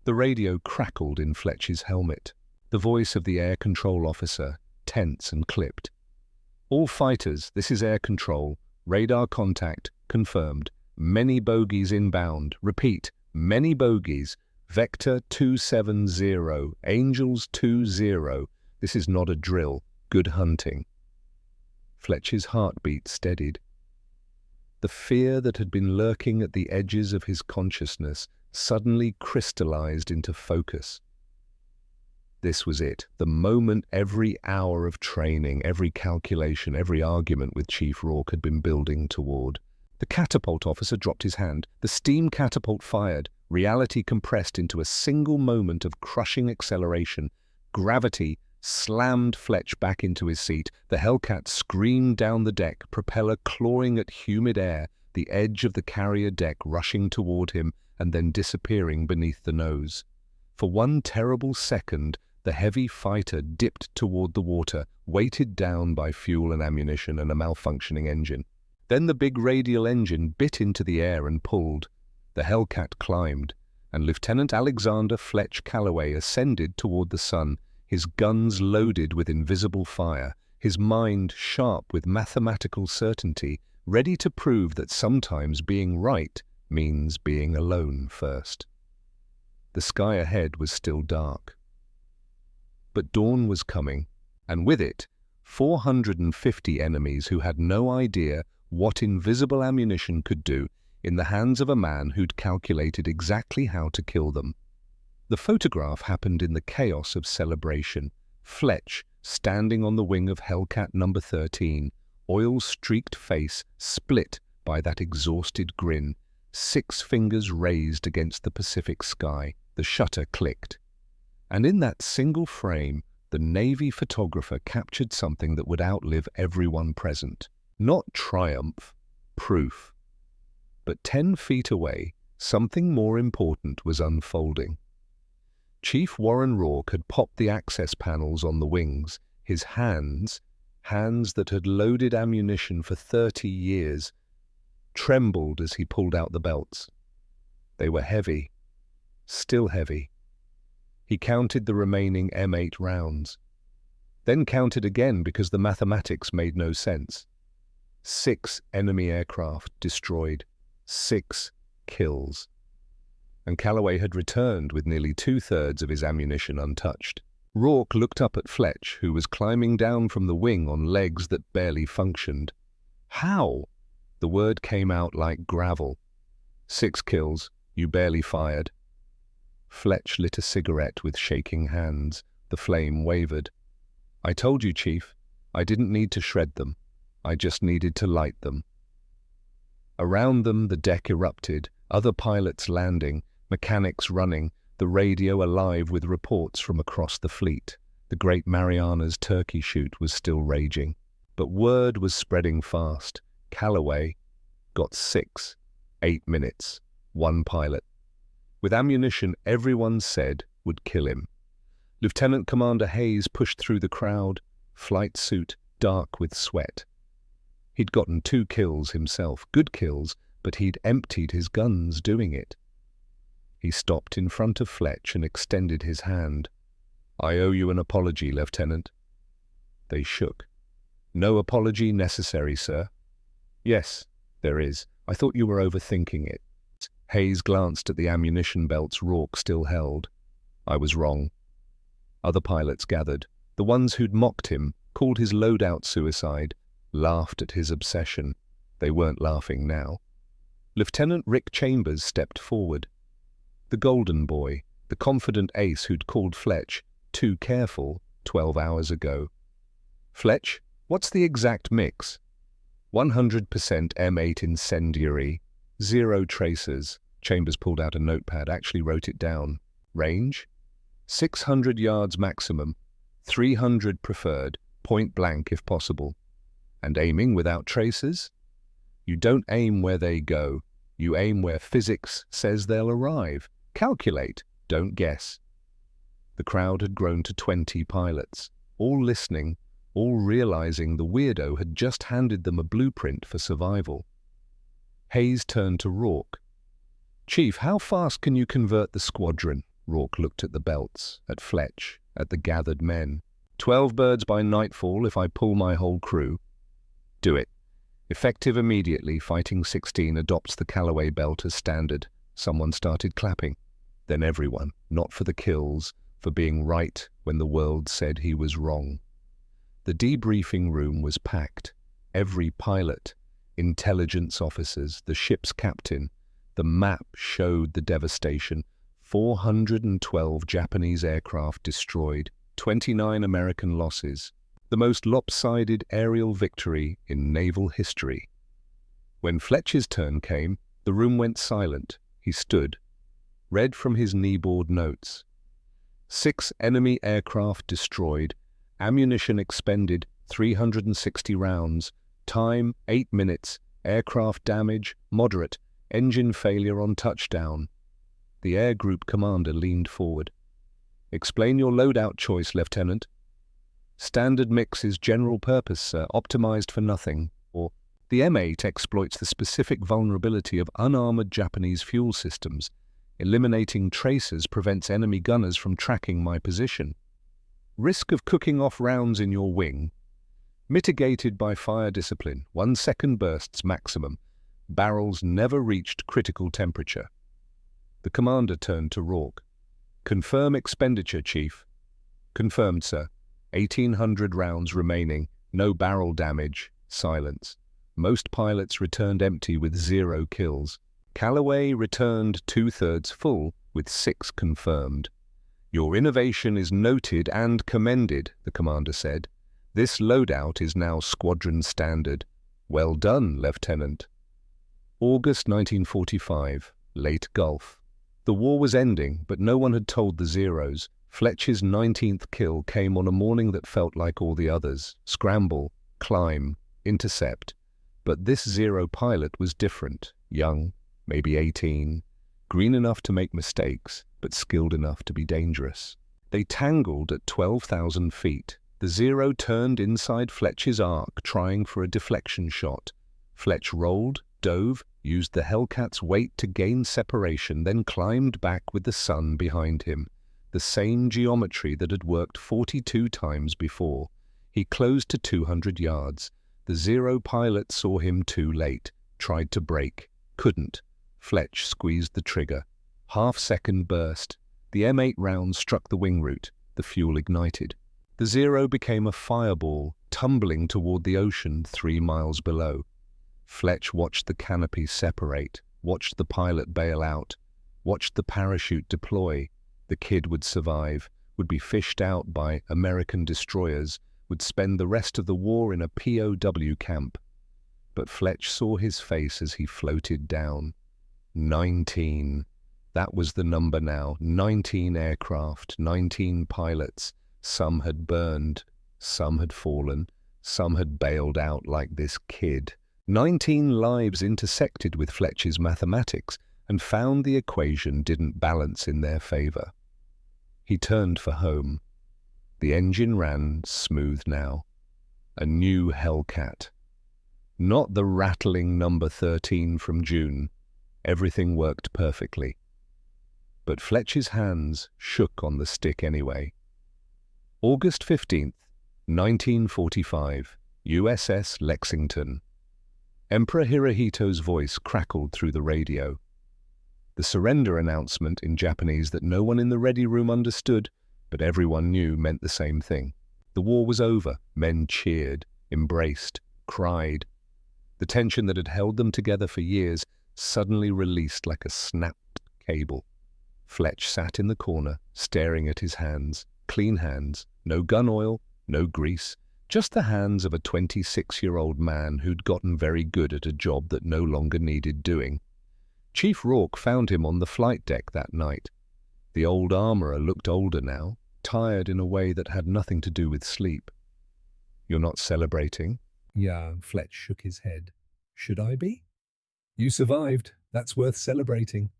The radio crackled in Fletch's helmet. The voice of the air control officer, tense and clipped. "All fighters, this is air control. Radar contact confirmed. Many bogies inbound. Repeat, many bogies. Vector 270, Angels 20. This is not a drill. Good hunting." Fletch's heartbeat steadied. The fear that had been lurking at the edges of his consciousness suddenly crystallized into focus. This was it, the moment every hour of training, every calculation, every argument with Chief Rourke had been building toward. The catapult officer dropped his hand. The steam catapult fired. Reality compressed into a single moment of crushing acceleration. Gravity slammed Fletch back into his seat. The Hellcat screamed down the deck, propeller clawing at humid air, the edge of the carrier deck rushing toward him and then disappearing beneath the nose. For one terrible second, the heavy fighter dipped toward the water, weighted down by fuel and ammunition and a malfunctioning engine. Then the big radial engine bit into the air and pulled. The Hellcat climbed, and Lieutenant Alexander Fletch Calloway ascended toward the sun, his guns loaded with invisible fire, his mind sharp with mathematical certainty, ready to prove that sometimes being right means being alone first. The sky ahead was still dark. But dawn was coming, and with it, 450 enemies who had no idea what invisible ammunition could do in the hands of a man who'd calculated exactly how to kill them. The photograph happened in the chaos of celebration. Fletch, standing on the wing of Hellcat number 13, oil-streaked face split by that exhausted grin, 6 fingers raised against the Pacific sky. The shutter clicked. And in that single frame, the Navy photographer captured something that would outlive everyone present. Not triumph, proof. But 10 feet away, something more important was unfolding. Chief Warren Rourke had popped the access panels on the wings. His hands that had loaded ammunition for 30 years, trembled as he pulled out the belts. They were heavy, still heavy. He counted the remaining M8 rounds, then counted again because the mathematics made no sense. 6 enemy aircraft destroyed, 6 kills. And Calloway had returned with nearly 2/3 of his ammunition untouched. Rourke looked up at Fletch, who was climbing down from the wing on legs that barely functioned. "How?" The word came out like gravel. 6 kills, you barely fired." Fletch lit a cigarette with shaking hands. The flame wavered. "I told you, Chief, I didn't need to shred them. I just needed to light them." Around them, the deck erupted, other pilots landing, mechanics running, the radio alive with reports from across the fleet. The Great Marianas turkey shoot was still raging. But word was spreading fast. Calloway got 6, 8 minutes, 1 pilot. With ammunition everyone said would kill him. Lieutenant Commander Hayes pushed through the crowd, flight suit dark with sweat. He'd gotten 2 kills himself, good kills, but he'd emptied his guns doing it. He stopped in front of Fletch and extended his hand. "I owe you an apology, Lieutenant." They shook. "No apology necessary, sir." "Yes, there is. I thought you were overthinking it." Hayes glanced at the ammunition belts Rourke still held. "I was wrong." Other pilots gathered. The ones who'd mocked him, called his loadout suicide, laughed at his obsession. They weren't laughing now. Lieutenant Rick Chambers stepped forward. The golden boy, the confident ace who'd called Fletch too careful 12 hours ago. "Fletch, what's the exact mix?" 100% M8 incendiary, 0 tracers. Chambers pulled out a notepad, actually wrote it down. "Range? 600 yards maximum, 300 preferred, point blank if possible. And aiming without tracers? You don't aim where they go. You aim where physics says they'll arrive. Calculate, don't guess. The crowd had grown to 20 pilots, all listening, all realizing the weirdo had just handed them a blueprint for survival. Hayes turned to Rourke. "Chief, how fast can you convert the squadron?" Rourke looked at the belts, at Fletch, at the gathered men. 12 birds by nightfall if I pull my whole crew." "Do it." Effective immediately, Fighting 16 adopts the Callaway belt as standard. Someone started clapping. Then everyone, not for the kills, for being right when the world said he was wrong. The debriefing room was packed. Every pilot, intelligence officers, the ship's captain. The map showed the devastation. 412 Japanese aircraft destroyed, 29 American losses. The most lopsided aerial victory in naval history. When Fletcher's turn came, the room went silent. He stood, read from his kneeboard notes. 6 enemy aircraft destroyed, ammunition expended, 360 rounds, time 8 minutes, aircraft damage, moderate, engine failure on touchdown. The air group commander leaned forward. "Explain your loadout choice, Lieutenant." "Standard mix is general purpose, sir, optimized for nothing." Or, "The M8 exploits the specific vulnerability of unarmored Japanese fuel systems. Eliminating tracers prevents enemy gunners from tracking my position. Risk of cooking off rounds in your wing. Mitigated by fire discipline, 1 second bursts maximum. Barrels never reached critical temperature." The commander turned to Rourke. "Confirm expenditure, Chief." "Confirmed, sir. 1,800 rounds remaining, no barrel damage." Silence. Most pilots returned empty with 0 kills. Callaway returned 2/3 full with 6 confirmed. "Your innovation is noted and commended," the commander said. "This loadout is now squadron standard. Well done, Lieutenant." August 1945, late Gulf. The war was ending, but no one had told the Zeros. Fletcher's 19th kill came on a morning that felt like all the others. Scramble, climb, intercept. But this Zero pilot was different. Young, maybe 18. Green enough to make mistakes, but skilled enough to be dangerous. They tangled at 12,000 feet. The Zero turned inside Fletcher's arc, trying for a deflection shot. Fletch rolled, dove, used the Hellcat's weight to gain separation, then climbed back with the sun behind him. The same geometry that had worked 42 times before. He closed to 200 yards. The Zero pilot saw him too late, tried to brake, couldn't. Fletch squeezed the trigger. Half-second burst. The M8 round struck the wing root. The fuel ignited. The Zero became a fireball, tumbling toward the ocean 3 miles below. Fletch watched the canopy separate, watched the pilot bail out, watched the parachute deploy. The kid would survive, would be fished out by American destroyers, would spend the rest of the war in a POW camp. But Fletch saw his face as he floated down. 19. That was the number now. 19 aircraft, 19 pilots. Some had burned, some had fallen, some had bailed out like this kid. 19 lives intersected with Fletcher's mathematics and found the equation didn't balance in their favor. He turned for home. The engine ran smooth now. A new Hellcat. Not the rattling number 13 from June. Everything worked perfectly. But Fletcher's hands shook on the stick anyway. August 15th, 1945, USS Lexington. Emperor Hirohito's voice crackled through the radio. The surrender announcement in Japanese that no one in the ready room understood, but everyone knew meant the same thing. The war was over. Men cheered, embraced, cried. The tension that had held them together for years suddenly released like a snapped cable. Fletch sat in the corner, staring at his hands. Clean hands, no gun oil, no grease, just the hands of a 26-year-old man who'd gotten very good at a job that no longer needed doing. Chief Rourke found him on the flight deck that night. The old armorer looked older now, tired in a way that had nothing to do with sleep. You're not celebrating? Yeah, Fletch shook his head. Should I be? You survived. That's worth celebrating.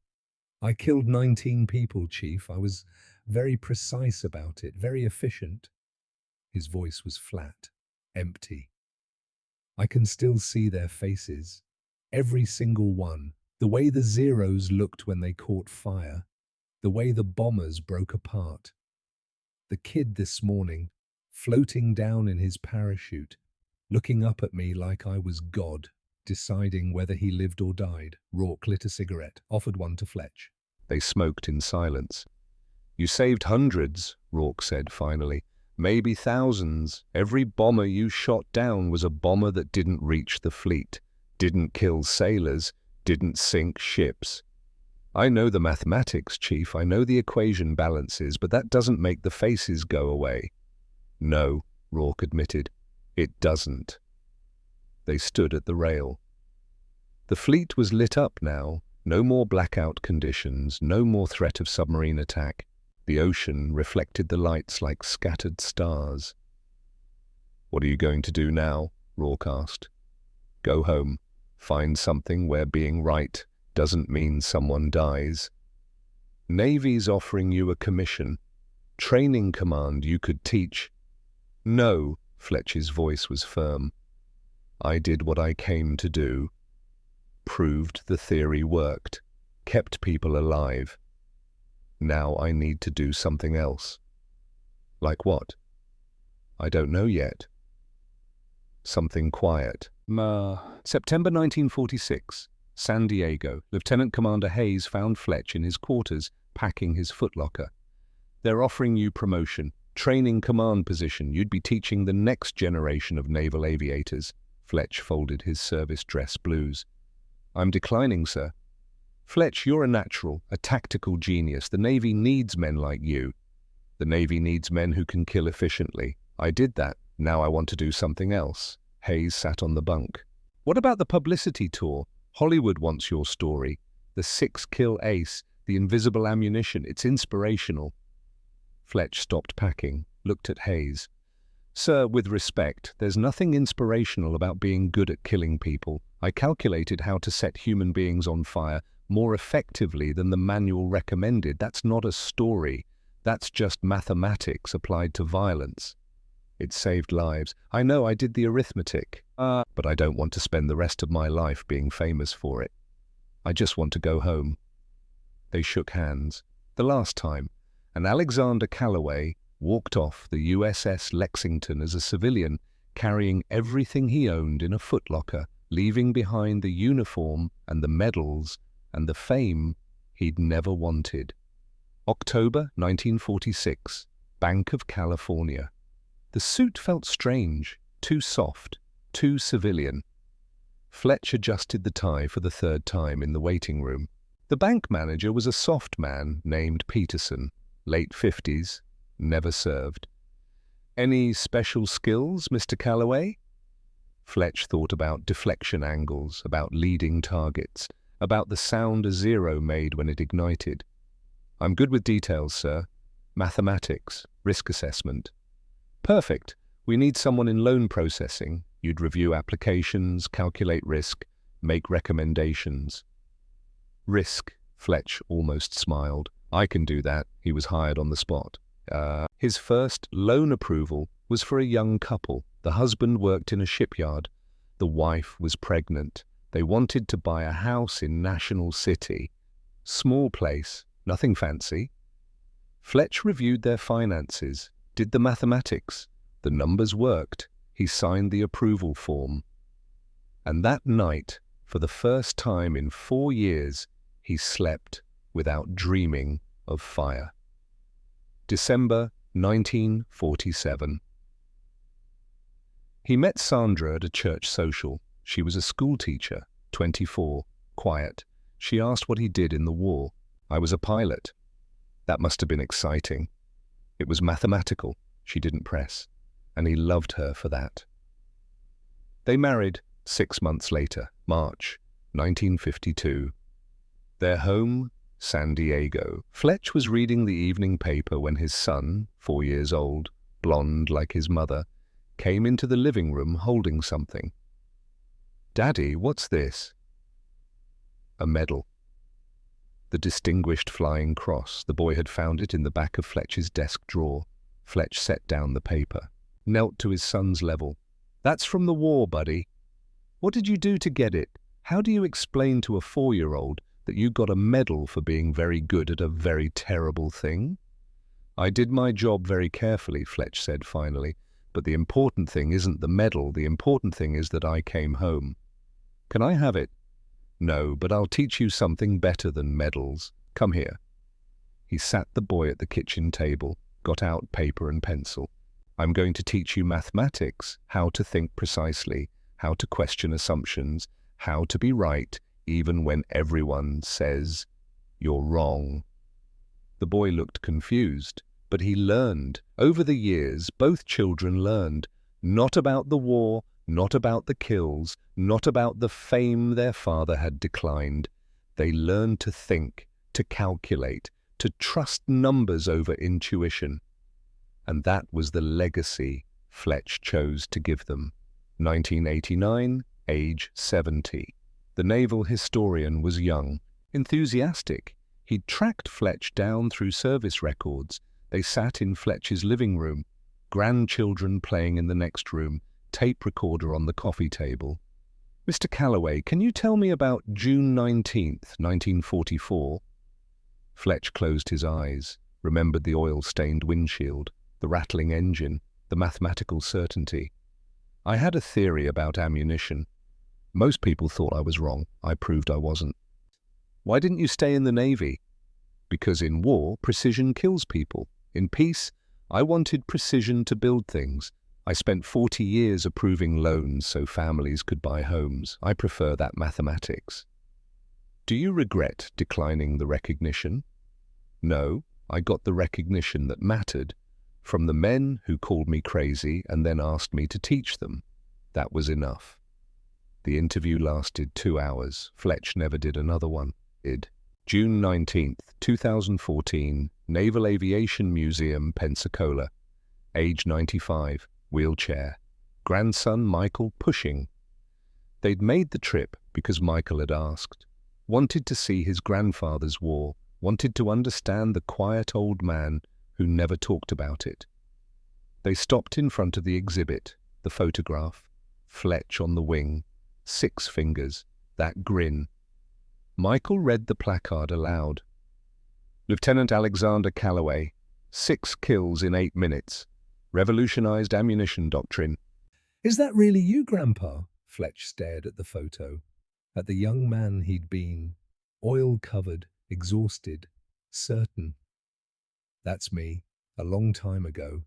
I killed 19 people, Chief. I was very precise about it, very efficient. His voice was flat, empty. I can still see their faces. Every single one. The way the zeros looked when they caught fire. The way the bombers broke apart. The kid this morning, floating down in his parachute, looking up at me like I was God, deciding whether he lived or died. Rourke lit a cigarette, offered one to Fletch. They smoked in silence. You saved hundreds, Rourke said finally. Maybe thousands. Every bomber you shot down was a bomber that didn't reach the fleet, didn't kill sailors, didn't sink ships. I know the mathematics, Chief. I know the equation balances, but that doesn't make the faces go away. No, Rourke admitted. It doesn't. They stood at the rail. The fleet was lit up now. No more blackout conditions, no more threat of submarine attack. The ocean reflected the lights like scattered stars. What are you going to do now? Rourke asked. Go home. Find something where being right doesn't mean someone dies. Navy's offering you a commission. Training command you could teach. No, Fletch's voice was firm. I did what I came to do. Proved the theory worked. Kept people alive. Now I need to do something else. Like what? I don't know yet. Something quiet. September 1946. San Diego. Lieutenant Commander Hayes found Fletch in his quarters, packing his footlocker. They're offering you promotion. Training command position. You'd be teaching the next generation of naval aviators. Fletch folded his service dress blues. I'm declining, sir. Fletch, you're a natural, a tactical genius. The Navy needs men like you. The Navy needs men who can kill efficiently. I did that. Now I want to do something else. Hayes sat on the bunk. What about the publicity tour? Hollywood wants your story. The 6-kill ace, the invisible ammunition. It's inspirational. Fletch stopped packing, looked at Hayes. Sir, with respect, there's nothing inspirational about being good at killing people. I calculated how to set human beings on fire more effectively than the manual recommended. That's not a story. That's just mathematics applied to violence. It saved lives. I know I did the arithmetic, but I don't want to spend the rest of my life being famous for it. I just want to go home. They shook hands. The last time, and Alexander Calloway walked off the USS Lexington as a civilian, carrying everything he owned in a footlocker, leaving behind the uniform and the medals and the fame he'd never wanted. October 1946, Bank of California. The suit felt strange, too soft, too civilian. Fletch adjusted the tie for the third time in the waiting room. The bank manager was a soft man named Peterson, late 50s, never served. Any special skills, Mr. Calloway? Fletch thought about deflection angles, about leading targets, about the sound a zero made when it ignited. I'm good with details, sir. Mathematics, risk assessment. Perfect. We need someone in loan processing. You'd review applications, calculate risk, make recommendations. Risk, Fletch almost smiled. I can do that. He was hired on the spot. His first loan approval was for a young couple. The husband worked in a shipyard. The wife was pregnant. They wanted to buy a house in National City. Small place, nothing fancy. Fletch reviewed their finances, did the mathematics. The numbers worked. He signed the approval form. And that night, for the first time in 4 years, he slept without dreaming of fire. December 1947. He met Sandra at a church social. She was a schoolteacher, 24, quiet. She asked what he did in the war. I was a pilot. That must have been exciting. It was mathematical. She didn't press. And he loved her for that. They married 6 months later, March 1952. Their home San Diego. Fletch was reading the evening paper when his son, 4 years old, blonde like his mother, came into the living room holding something. "Daddy, what's this?" A medal. The Distinguished Flying Cross. The boy had found it in the back of Fletch's desk drawer. Fletch set down the paper, knelt to his son's level. "That's from the war, buddy. What did you do to get it? How do you explain to a 4-year-old that you got a medal for being very good at a very terrible thing?" "I did my job very carefully," Fletch said finally, "but the important thing isn't the medal. The important thing is that I came home." "Can I have it?" "No, but I'll teach you something better than medals. Come here." He sat the boy at the kitchen table, got out paper and pencil. "I'm going to teach you mathematics, how to think precisely, how to question assumptions, how to be right, even when everyone says you're wrong." The boy looked confused, but he learned. Over the years, both children learned. Not about the war, not about the kills, not about the fame their father had declined. They learned to think, to calculate, to trust numbers over intuition. And that was the legacy Fletch chose to give them. 1989, age 70. The naval historian was young, enthusiastic. He'd tracked Fletch down through service records. They sat in Fletch's living room, grandchildren playing in the next room, tape recorder on the coffee table. "Mr. Calloway, can you tell me about June 19th, 1944? Fletch closed his eyes, remembered the oil-stained windshield, the rattling engine, the mathematical certainty. "I had a theory about ammunition. Most people thought I was wrong. I proved I wasn't." "Why didn't you stay in the Navy?" "Because in war, precision kills people. In peace, I wanted precision to build things. I spent 40 years approving loans so families could buy homes. I prefer that mathematics." "Do you regret declining the recognition?" "No, I got the recognition that mattered, from the men who called me crazy and then asked me to teach them. That was enough." The interview lasted 2 hours. Fletch never did another one. June 19th, 2014, Naval Aviation Museum, Pensacola. Age 95, wheelchair. Grandson Michael pushing. They'd made the trip because Michael had asked. Wanted to see his grandfather's war, wanted to understand the quiet old man who never talked about it. They stopped in front of the exhibit, the photograph, Fletch on the wing, 6 fingers, that grin. Michael read the placard aloud. "Lieutenant Alexander Calloway, 6 kills in 8 minutes. Revolutionized ammunition doctrine." "Is that really you, Grandpa?" Fletch stared at the photo, at the young man he'd been, oil-covered, exhausted, certain. "That's me, a long time ago."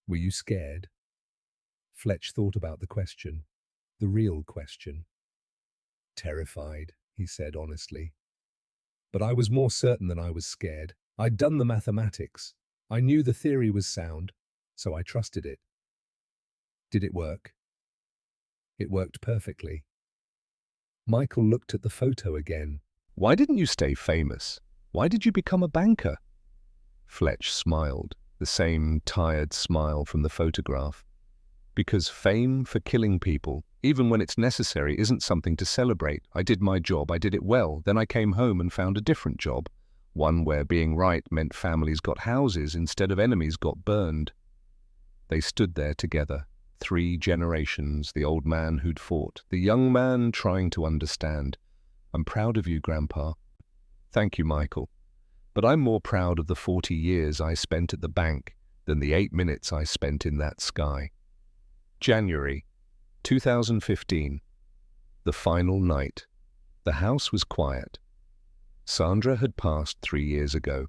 "Were you scared?" Fletch thought about the question, the real question. "Terrified," he said honestly. "But I was more certain than I was scared. I'd done the mathematics. I knew the theory was sound, so I trusted it." "Did it work?" "It worked perfectly." Michael looked at the photo again. "Why didn't you stay famous? Why did you become a banker?" Fletch smiled, the same tired smile from the photograph. "Because fame for killing people, even when it's necessary, isn't something to celebrate. I did my job, I did it well. Then I came home and found a different job, one where being right meant families got houses instead of enemies got burned." They stood there together, 3 generations, the old man who'd fought, the young man trying to understand. "I'm proud of you, Grandpa." "Thank you, Michael. But I'm more proud of the 40 years I spent at the bank than the 8 minutes I spent in that sky." January 2015. The final night. The house was quiet. Sandra had passed 3 years ago.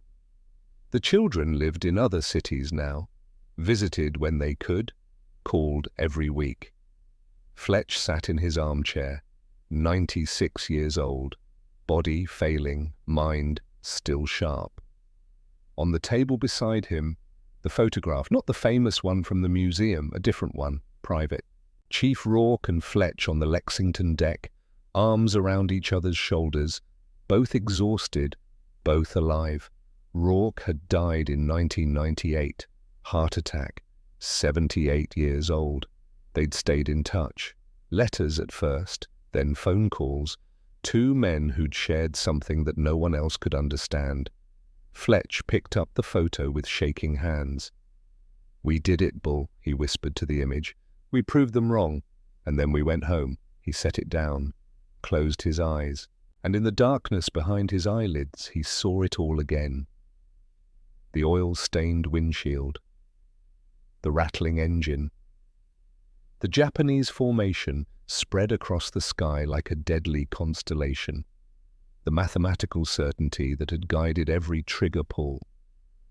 The children lived in other cities now, visited when they could, called every week. Fletch sat in his armchair, 96 years old, body failing, mind still sharp. On the table beside him, the photograph, not the famous one from the museum, a different one, private. Chief Rourke and Fletch on the Lexington deck, arms around each other's shoulders, both exhausted, both alive. Rourke had died in 1998, heart attack, 78 years old. They'd stayed in touch. Letters at first, then phone calls. Two men who'd shared something that no one else could understand. Fletch picked up the photo with shaking hands. "We did it, Bull," he whispered to the image. "We proved them wrong. And then we went home." He set it down, closed his eyes, and in the darkness behind his eyelids he saw it all again. The oil-stained windshield, the rattling engine. The Japanese formation spread across the sky like a deadly constellation. The mathematical certainty that had guided every trigger pull.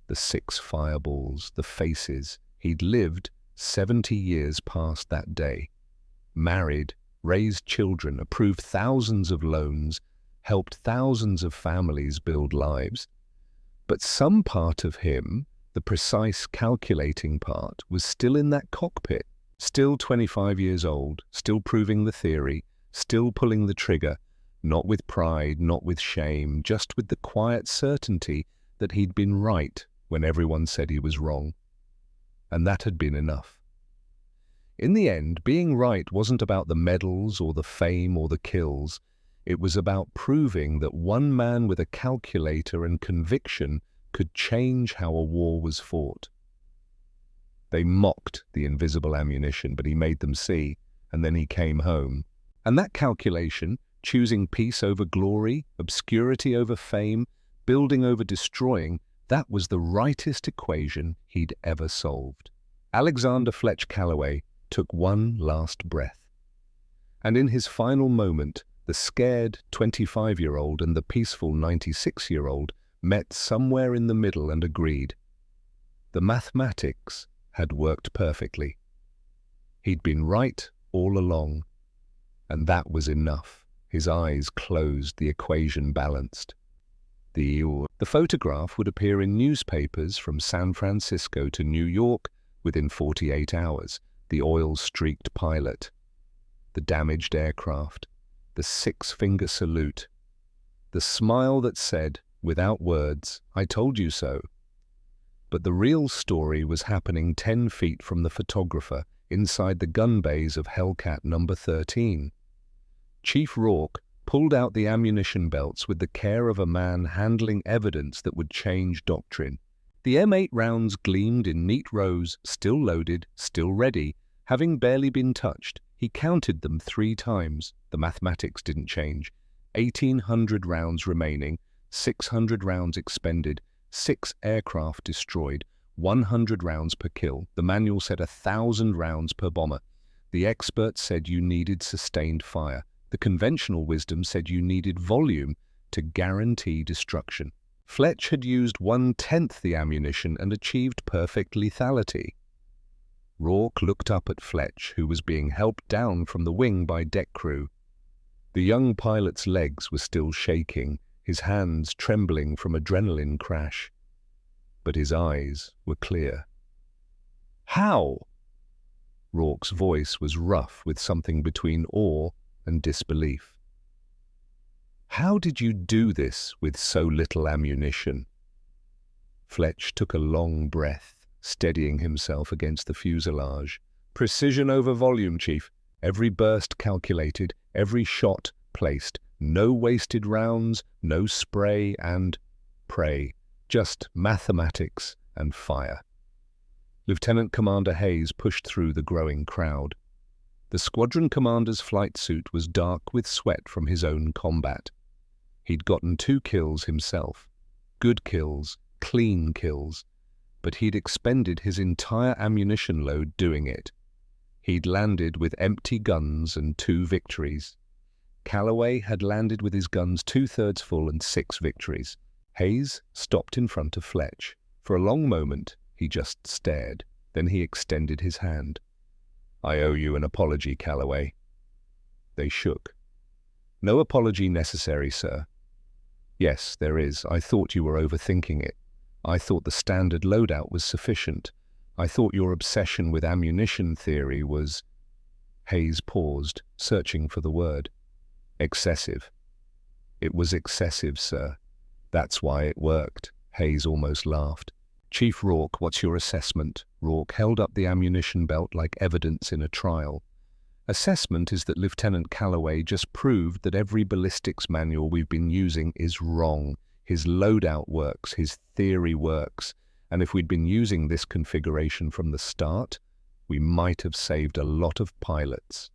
The 6 fireballs, the faces. He'd lived 70 years past that day. Married, raised children, approved thousands of loans, helped thousands of families build lives. But some part of him, the precise calculating part, was still in that cockpit, still 25 years old, still proving the theory, still pulling the trigger, not with pride, not with shame, just with the quiet certainty that he'd been right when everyone said he was wrong. And that had been enough. In the end, being right wasn't about the medals or the fame or the kills. It was about proving that one man with a calculator and conviction could change how a war was fought. They mocked the invisible ammunition, but he made them see, and then he came home. And that calculation, choosing peace over glory, obscurity over fame, building over destroying, that was the rightest equation he'd ever solved. Alexander Fletch Callaway took one last breath. And in his final moment, the scared 25-year-old and the peaceful 96-year-old met somewhere in the middle and agreed. The mathematics had worked perfectly. He'd been right all along, and that was enough. His eyes closed, the equation balanced. The photograph would appear in newspapers from San Francisco to New York within 48 hours. The oil-streaked pilot, the damaged aircraft, the 6-finger salute, the smile that said, without words, "I told you so." But the real story was happening 10 feet from the photographer, inside the gun bays of Hellcat No. 13. Chief Rourke pulled out the ammunition belts with the care of a man handling evidence that would change doctrine. The M8 rounds gleamed in neat rows, still loaded, still ready. Having barely been touched, he counted them 3 times. The mathematics didn't change. 1,800 rounds remaining, 600 rounds expended, 6 aircraft destroyed, 100 rounds per kill. The manual said 1,000 rounds per bomber. The experts said you needed sustained fire. The conventional wisdom said you needed volume to guarantee destruction. Fletch had used 1/10 the ammunition and achieved perfect lethality. Rourke looked up at Fletch, who was being helped down from the wing by deck crew. The young pilot's legs were still shaking, his hands trembling from adrenaline crash. But his eyes were clear. "How?" Rourke's voice was rough with something between awe and disbelief. "How did you do this with so little ammunition?" Fletch took a long breath, steadying himself against the fuselage. "Precision over volume, Chief. Every burst calculated, every shot placed. No wasted rounds, no spray and pray. Just mathematics and fire." Lieutenant Commander Hayes pushed through the growing crowd. The squadron commander's flight suit was dark with sweat from his own combat. He'd gotten 2 kills himself. Good kills, clean kills. But he'd expended his entire ammunition load doing it. He'd landed with empty guns and 2 victories. Callaway had landed with his guns 2/3 full and 6 victories. Hayes stopped in front of Fletch. For a long moment, he just stared. Then he extended his hand. "I owe you an apology, Callaway." They shook. "No apology necessary, sir." "Yes, there is. I thought you were overthinking it. I thought the standard loadout was sufficient. I thought your obsession with ammunition theory was—" Hayes paused, searching for the word. "Excessive." "It was excessive, sir. That's why it worked. Hayes almost laughed. Chief Rourke, what's your assessment? Rourke held up the ammunition belt like evidence in a trial. Assessment is that Lieutenant Calloway just proved that every ballistics manual we've been using is wrong. His loadout works, his theory works, and if we'd been using this configuration from the start, we might have saved a lot of pilots.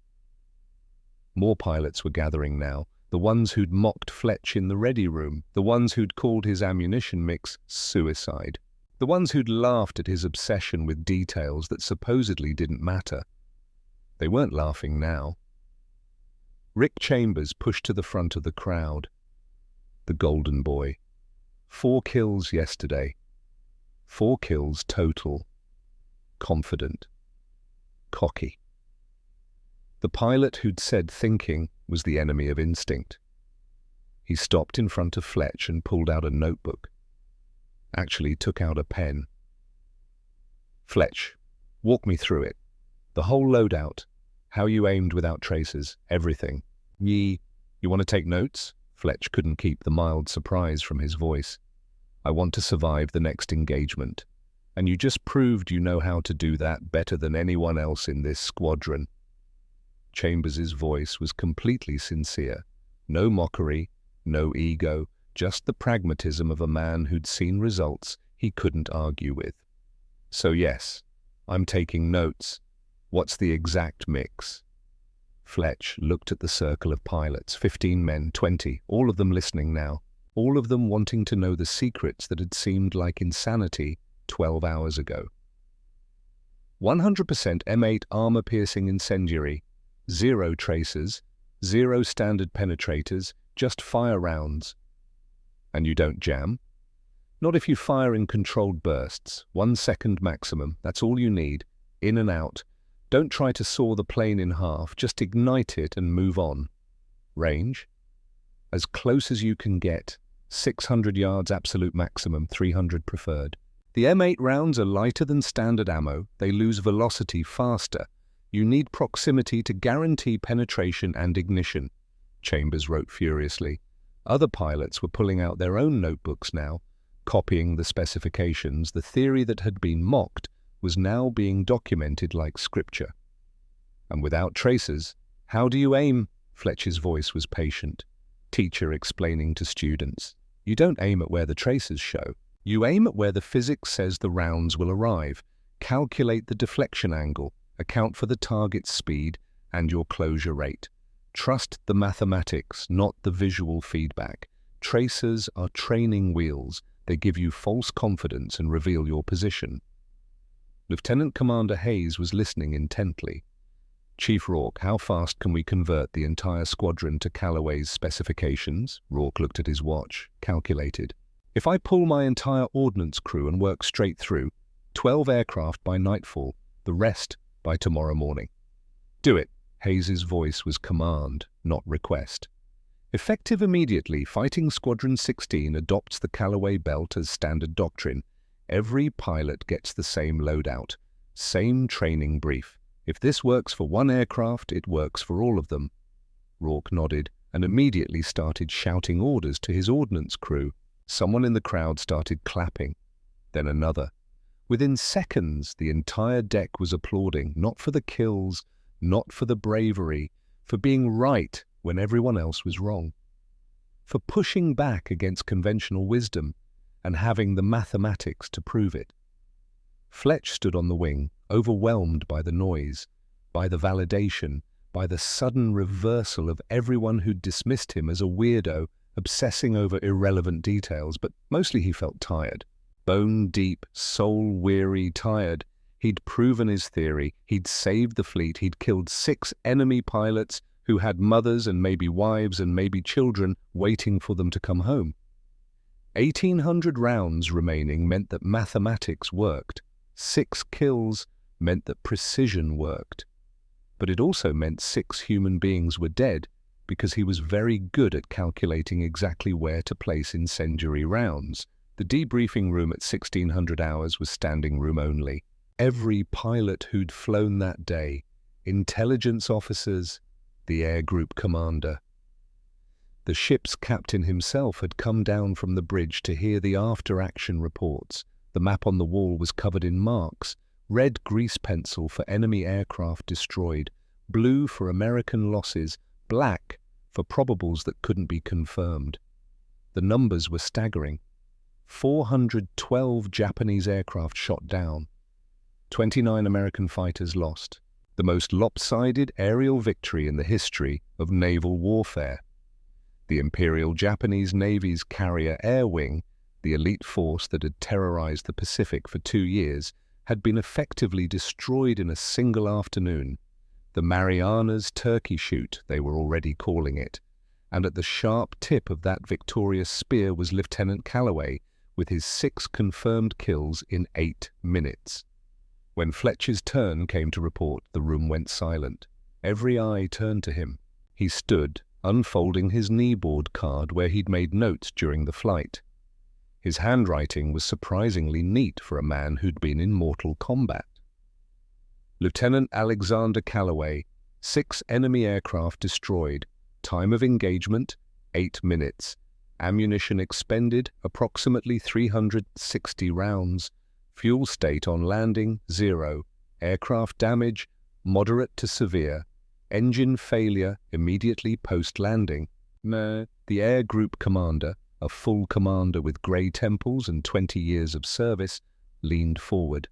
More pilots were gathering now, the ones who'd mocked Fletch in the ready room, the ones who'd called his ammunition mix suicide, the ones who'd laughed at his obsession with details that supposedly didn't matter. They weren't laughing now. Rick Chambers pushed to the front of the crowd. The golden boy. 4 kills yesterday. 4 kills total. Confident. Cocky. The pilot who'd said thinking was the enemy of instinct. He stopped in front of Fletch and pulled out a notebook. Actually took out a pen. Fletch, walk me through it. The whole loadout. How you aimed without traces. Everything. You want to take notes? Fletch couldn't keep the mild surprise from his voice. I want to survive the next engagement. And you just proved you know how to do that better than anyone else in this squadron. Chambers's voice was completely sincere. No mockery, no ego, just the pragmatism of a man who'd seen results he couldn't argue with. So yes, I'm taking notes. What's the exact mix? Fletch looked at the circle of pilots, 15 men, 20, all of them listening now, all of them wanting to know the secrets that had seemed like insanity 12 hours ago. 100% M8 armor-piercing incendiary, 0 tracers, 0 standard penetrators, just fire rounds. And you don't jam? Not if you fire in controlled bursts, 1 second maximum, that's all you need, in and out. Don't try to saw the plane in half, just ignite it and move on. Range? As close as you can get, 600 yards absolute maximum, 300 preferred. The M8 rounds are lighter than standard ammo, they lose velocity faster. You need proximity to guarantee penetration and ignition. Chambers wrote furiously. Other pilots were pulling out their own notebooks now, copying the specifications. The theory that had been mocked was now being documented like scripture. And without tracers, how do you aim? Fletcher's voice was patient. Teacher explaining to students. You don't aim at where the tracers show. You aim at where the physics says the rounds will arrive. Calculate the deflection angle, account for the target's speed and your closure rate. Trust the mathematics, not the visual feedback. Tracers are training wheels. They give you false confidence and reveal your position. Lieutenant Commander Hayes was listening intently. Chief Rourke, how fast can we convert the entire squadron to Calloway's specifications? Rourke looked at his watch, calculated. If I pull my entire ordnance crew and work straight through, 12 aircraft by nightfall, the rest by tomorrow morning. Do it. Hayes's voice was command, not request. Effective immediately, Fighting Squadron 16 adopts the Calloway belt as standard doctrine. Every pilot gets the same loadout, same training brief. If this works for one aircraft, it works for all of them. Rourke nodded and immediately started shouting orders to his ordnance crew. Someone in the crowd started clapping, then another. Within seconds, the entire deck was applauding, not for the kills, not for the bravery, for being right when everyone else was wrong, for pushing back against conventional wisdom and having the mathematics to prove it. Fletch stood on the wing, overwhelmed by the noise, by the validation, by the sudden reversal of everyone who'd dismissed him as a weirdo, obsessing over irrelevant details, but mostly he felt tired. Bone-deep, soul-weary, tired. He'd proven his theory, he'd saved the fleet, he'd killed 6 enemy pilots who had mothers and maybe wives and maybe children waiting for them to come home. 1,800 rounds remaining meant that mathematics worked. 6 kills meant that precision worked. But it also meant 6 human beings were dead because he was very good at calculating exactly where to place incendiary rounds. The debriefing room at 1600 hours was standing room only. Every pilot who'd flown that day, intelligence officers, the air group commander. The ship's captain himself had come down from the bridge to hear the after-action reports. The map on the wall was covered in marks, red grease pencil for enemy aircraft destroyed, blue for American losses, black for probables that couldn't be confirmed. The numbers were staggering. 412 Japanese aircraft shot down, 29 American fighters lost. The most lopsided aerial victory in the history of naval warfare. The Imperial Japanese Navy's Carrier Air Wing, the elite force that had terrorized the Pacific for 2 years, had been effectively destroyed in a single afternoon. The Marianas Turkey Shoot, they were already calling it, and at the sharp tip of that victorious spear was Lieutenant Calloway, with his 6 confirmed kills in 8 minutes. When Fletcher's turn came to report, the room went silent. Every eye turned to him. He stood, unfolding his kneeboard card where he'd made notes during the flight. His handwriting was surprisingly neat for a man who'd been in mortal combat. Lieutenant Alexander Calloway, 6 enemy aircraft destroyed. Time of engagement, 8 minutes. Ammunition expended, approximately 360 rounds. Fuel state on landing, 0. Aircraft damage, moderate to severe. Engine failure immediately post-landing. The Air Group Commander, a full commander with grey temples and 20 years of service, leaned forward.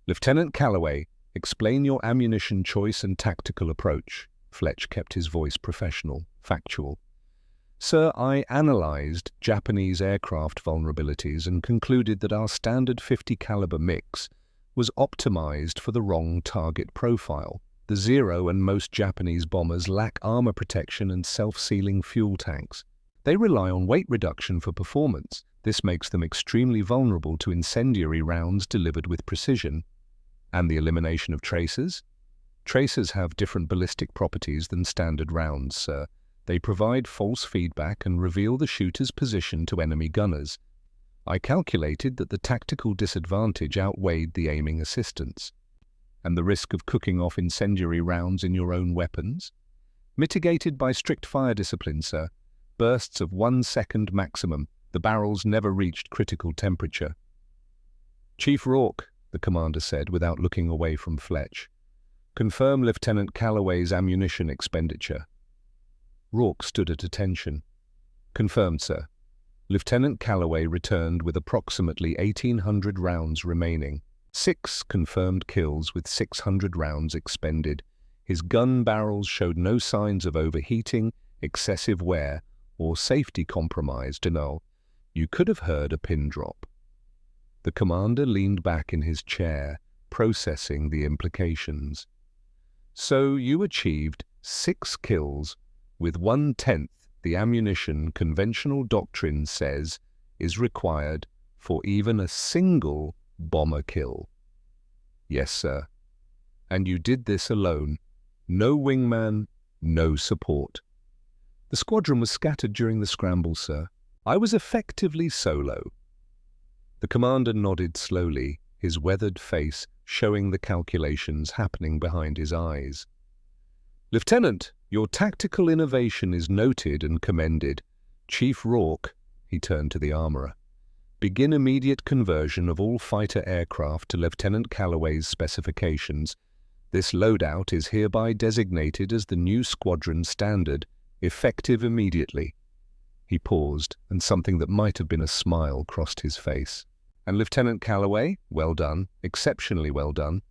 Lieutenant Calloway, explain your ammunition choice and tactical approach. Fletch kept his voice professional, factual. Sir, I analyzed Japanese aircraft vulnerabilities and concluded that our standard .50 caliber mix was optimized for the wrong target profile. The Zero and most Japanese bombers lack armor protection and self-sealing fuel tanks. They rely on weight reduction for performance. This makes them extremely vulnerable to incendiary rounds delivered with precision. And the elimination of tracers? Tracers have different ballistic properties than standard rounds, sir. They provide false feedback and reveal the shooter's position to enemy gunners. I calculated that the tactical disadvantage outweighed the aiming assistance. And the risk of cooking off incendiary rounds in your own weapons? Mitigated by strict fire discipline, sir. Bursts of 1 second maximum. The barrels never reached critical temperature. Chief Rourke, the commander said without looking away from Fletch. Confirm Lieutenant Calloway's ammunition expenditure. Rourke stood at attention. Confirmed, sir. Lieutenant Calloway returned with approximately 1,800 rounds remaining. 6 confirmed kills with 600 rounds expended. His gun barrels showed no signs of overheating, excessive wear, or safety compromise. No, you could have heard a pin drop. The commander leaned back in his chair, processing the implications. So you achieved 6 kills with 1/10 the ammunition conventional doctrine says is required for even a single bomber kill. Yes, sir. And you did this alone. No wingman, no support. The squadron was scattered during the scramble, sir. I was effectively solo. The commander nodded slowly, his weathered face showing the calculations happening behind his eyes. Lieutenant, your tactical innovation is noted and commended. Chief Rourke, he turned to the armourer, begin immediate conversion of all fighter aircraft to Lieutenant Calloway's specifications. This loadout is hereby designated as the new squadron standard, effective immediately. He paused, and something that might have been a smile crossed his face. And Lieutenant Calloway, well done, exceptionally well done.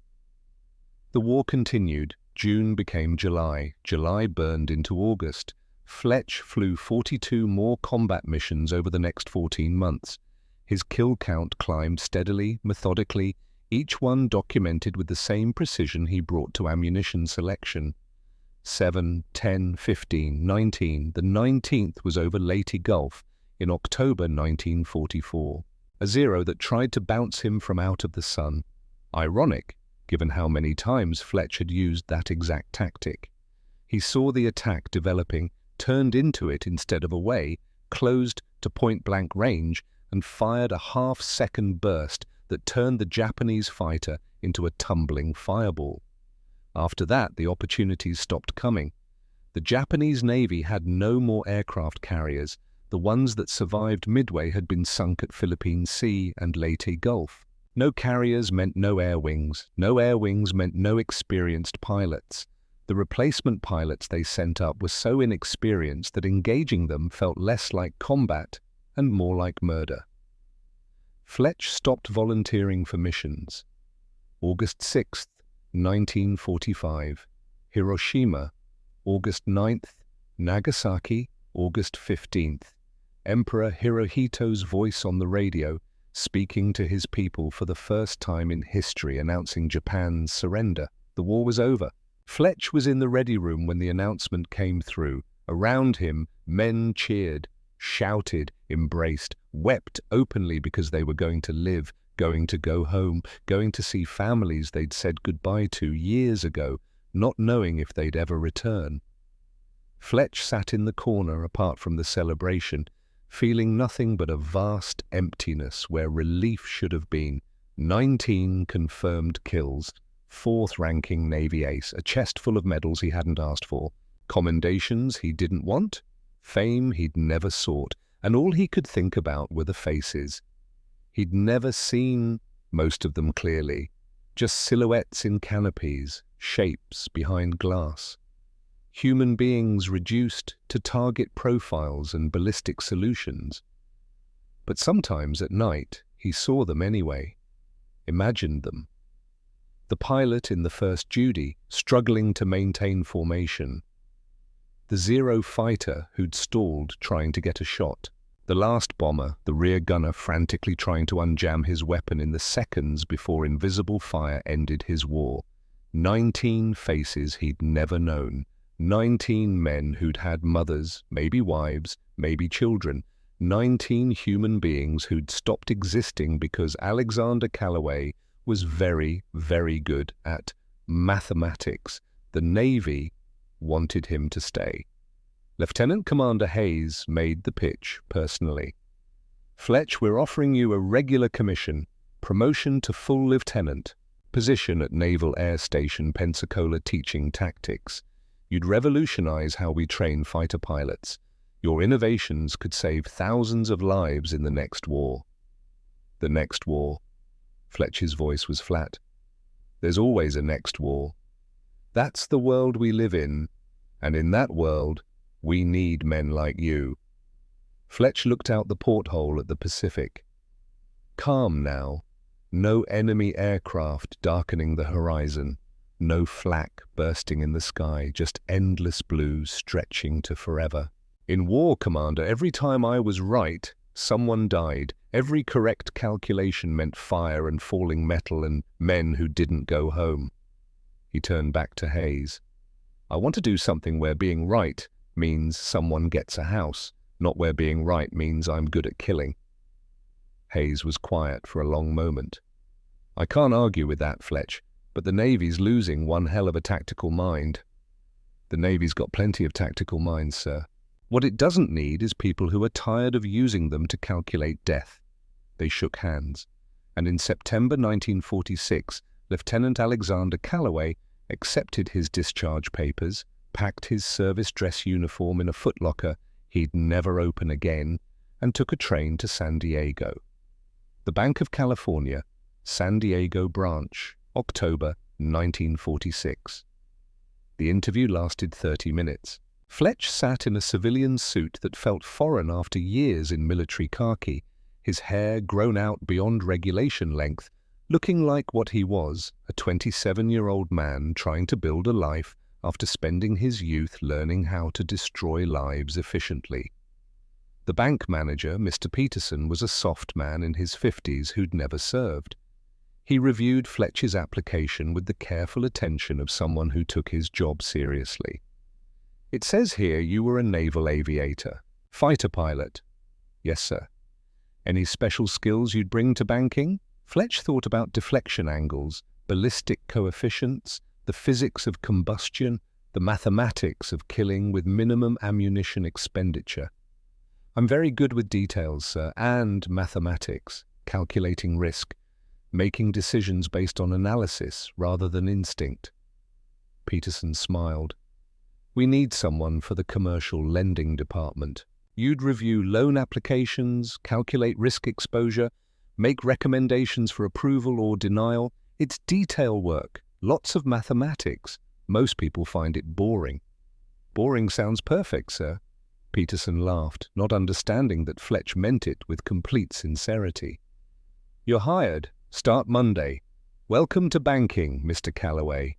The war continued. June became July. July burned into August. Fletch flew 42 more combat missions over the next 14 months. His kill count climbed steadily, methodically, each one documented with the same precision he brought to ammunition selection. 7, 10, 15, 19. The 19th was over Leyte Gulf in October 1944. A Zero that tried to bounce him from out of the sun. Ironic, given how many times Fletch had used that exact tactic. He saw the attack developing, turned into it instead of away, closed to point-blank range, and fired a half-second burst that turned the Japanese fighter into a tumbling fireball. After that, the opportunities stopped coming. The Japanese Navy had no more aircraft carriers. The ones that survived Midway had been sunk at Philippine Sea and Leyte Gulf. No carriers meant no air wings. No air wings meant no experienced pilots. The replacement pilots they sent up were so inexperienced that engaging them felt less like combat and more like murder. Fletch stopped volunteering for missions. August 6th, 1945. Hiroshima. August 9th. Nagasaki. August 15th. Emperor Hirohito's voice on the radio, speaking to his people for the first time in history, announcing Japan's surrender. The war was over. Fletch was in the ready room when the announcement came through. Around him, men cheered, shouted, embraced, wept openly because they were going to live, going to go home, going to see families they'd said goodbye to years ago, not knowing if they'd ever return. Fletch sat in the corner apart from the celebration, feeling nothing but a vast emptiness where relief should have been. 19 confirmed kills, fourth-ranking Navy ace, a chest full of medals he hadn't asked for, commendations he didn't want, fame he'd never sought, and all he could think about were the faces. He'd never seen most of them clearly, just silhouettes in canopies, shapes behind glass. Human beings reduced to target profiles and ballistic solutions. But sometimes at night he saw them anyway, imagined them. The pilot in the first Judy, struggling to maintain formation. The Zero fighter who'd stalled trying to get a shot. The last bomber, the rear gunner, frantically trying to unjam his weapon in the seconds before invisible fire ended his war. 19 faces he'd never known. 19 men who'd had mothers, maybe wives, maybe children. 19 human beings who'd stopped existing because Alexander Calloway was very, very good at mathematics. The Navy wanted him to stay. Lieutenant Commander Hayes made the pitch personally. Fletch, we're offering you a regular commission, promotion to full lieutenant, position at Naval Air Station Pensacola teaching tactics. You'd revolutionize how we train fighter pilots. Your innovations could save thousands of lives in the next war. The next war. Fletch's voice was flat. There's always a next war. That's the world we live in, and in that world, we need men like you. Fletch looked out the porthole at the Pacific. Calm now. No enemy aircraft darkening the horizon. No flak bursting in the sky, just endless blue stretching to forever. In war, Commander, every time I was right, someone died. Every correct calculation meant fire and falling metal and men who didn't go home. He turned back to Hayes. I want to do something where being right means someone gets a house, not where being right means I'm good at killing. Hayes was quiet for a long moment. I can't argue with that, Fletch, but the Navy's losing one hell of a tactical mind. The Navy's got plenty of tactical minds, sir. What it doesn't need is people who are tired of using them to calculate death. They shook hands, and in September 1946, Lieutenant Alexander Calloway accepted his discharge papers, packed his service dress uniform in a footlocker he'd never open again, and took a train to San Diego. The Bank of California, San Diego branch, October 1946. The interview lasted 30 minutes. Fletch sat in a civilian suit that felt foreign after years in military khaki, his hair grown out beyond regulation length, looking like what he was, a 27-year-old man trying to build a life after spending his youth learning how to destroy lives efficiently. The bank manager, Mr. Peterson, was a soft man in his 50s who'd never served. He reviewed Fletch's application with the careful attention of someone who took his job seriously. It says here you were a naval aviator, fighter pilot. Yes, sir. Any special skills you'd bring to banking? Fletch thought about deflection angles, ballistic coefficients, the physics of combustion, the mathematics of killing with minimum ammunition expenditure. I'm very good with details, sir, and mathematics, calculating risk, making decisions based on analysis rather than instinct. Peterson smiled. We need someone for the commercial lending department. You'd review loan applications, calculate risk exposure, make recommendations for approval or denial. It's detail work, lots of mathematics. Most people find it boring. Boring sounds perfect, sir. Peterson laughed, not understanding that Fletch meant it with complete sincerity. You're hired. Start Monday. Welcome to banking, Mr. Calloway.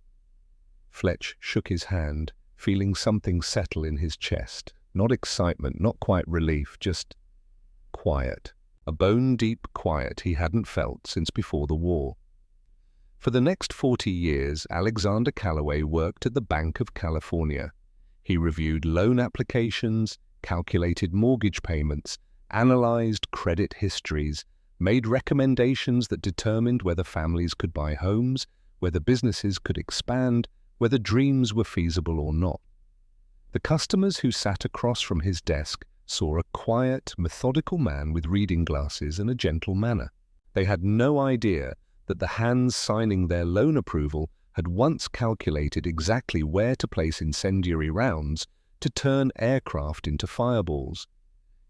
Fletch shook his hand, feeling something settle in his chest. Not excitement, not quite relief, just quiet. A bone-deep quiet he hadn't felt since before the war. For the next 40 years, Alexander Calloway worked at the Bank of California. He reviewed loan applications, calculated mortgage payments, analyzed credit histories, made recommendations that determined whether families could buy homes, whether businesses could expand, whether dreams were feasible or not. The customers who sat across from his desk saw a quiet, methodical man with reading glasses and a gentle manner. They had no idea that the hands signing their loan approval had once calculated exactly where to place incendiary rounds to turn aircraft into fireballs.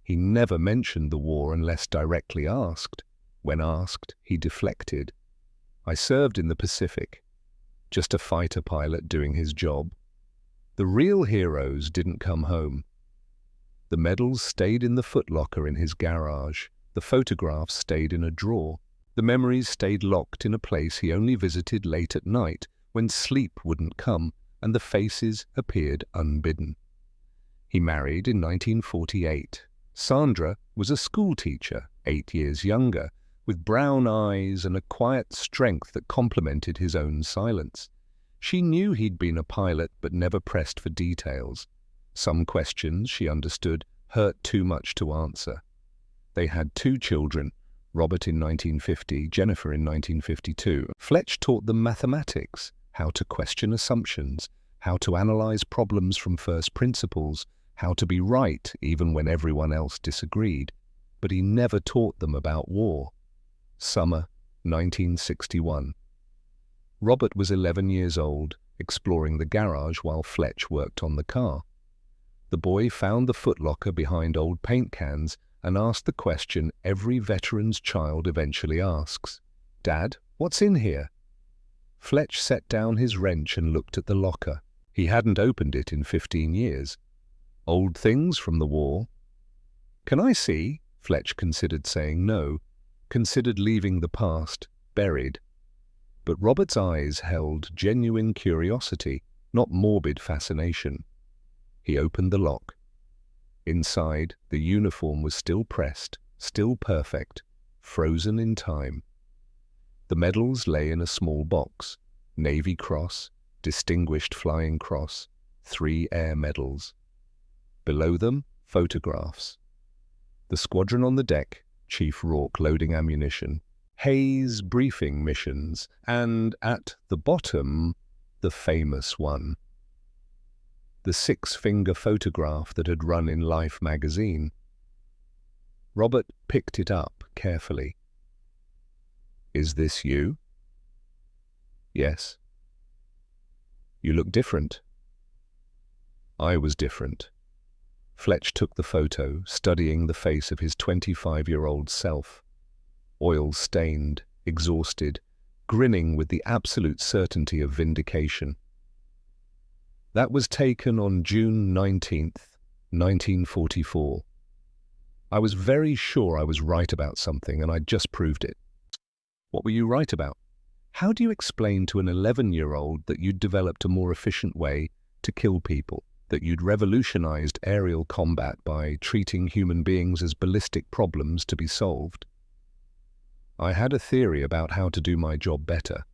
He never mentioned the war unless directly asked. When asked, he deflected. I served in the Pacific. Just a fighter pilot doing his job. The real heroes didn't come home. The medals stayed in the footlocker in his garage. The photographs stayed in a drawer. The memories stayed locked in a place he only visited late at night when sleep wouldn't come and the faces appeared unbidden. He married in 1948. Sandra was a schoolteacher, 8 years younger, with brown eyes and a quiet strength that complemented his own silence. She knew he'd been a pilot but never pressed for details. Some questions, she understood, hurt too much to answer. They had 2 children, Robert in 1950, Jennifer in 1952. Fletch taught them mathematics, how to question assumptions, how to analyze problems from first principles, how to be right even when everyone else disagreed. But he never taught them about war. Summer 1961. Robert was 11 years old, exploring the garage while Fletch worked on the car. The boy found the footlocker behind old paint cans and asked the question every veteran's child eventually asks. "Dad, what's in here?" Fletch set down his wrench and looked at the locker. He hadn't opened it in 15 years. Old things from the war. "Can I see?" Fletch considered saying no, considered leaving the past buried. But Robert's eyes held genuine curiosity, not morbid fascination. He opened the lock. Inside, the uniform was still pressed, still perfect, frozen in time. The medals lay in a small box: Navy Cross, Distinguished Flying Cross, 3 air medals. Below them, photographs. The squadron on the deck, Chief Rourke loading ammunition, Hayes briefing missions, and at the bottom, the famous one. The 6-finger photograph that had run in Life magazine. Robert picked it up carefully. "Is this you?" "Yes." "You look different." I was different. Fletch took the photo, studying the face of his 25-year-old self. Oil-stained, exhausted, grinning with the absolute certainty of vindication. That was taken on June 19th, 1944. I was very sure I was right about something, and I'd just proved it. What were you right about? How do you explain to an 11-year-old that you'd developed a more efficient way to kill people, that you'd revolutionized aerial combat by treating human beings as ballistic problems to be solved? I had a theory about how to do my job better.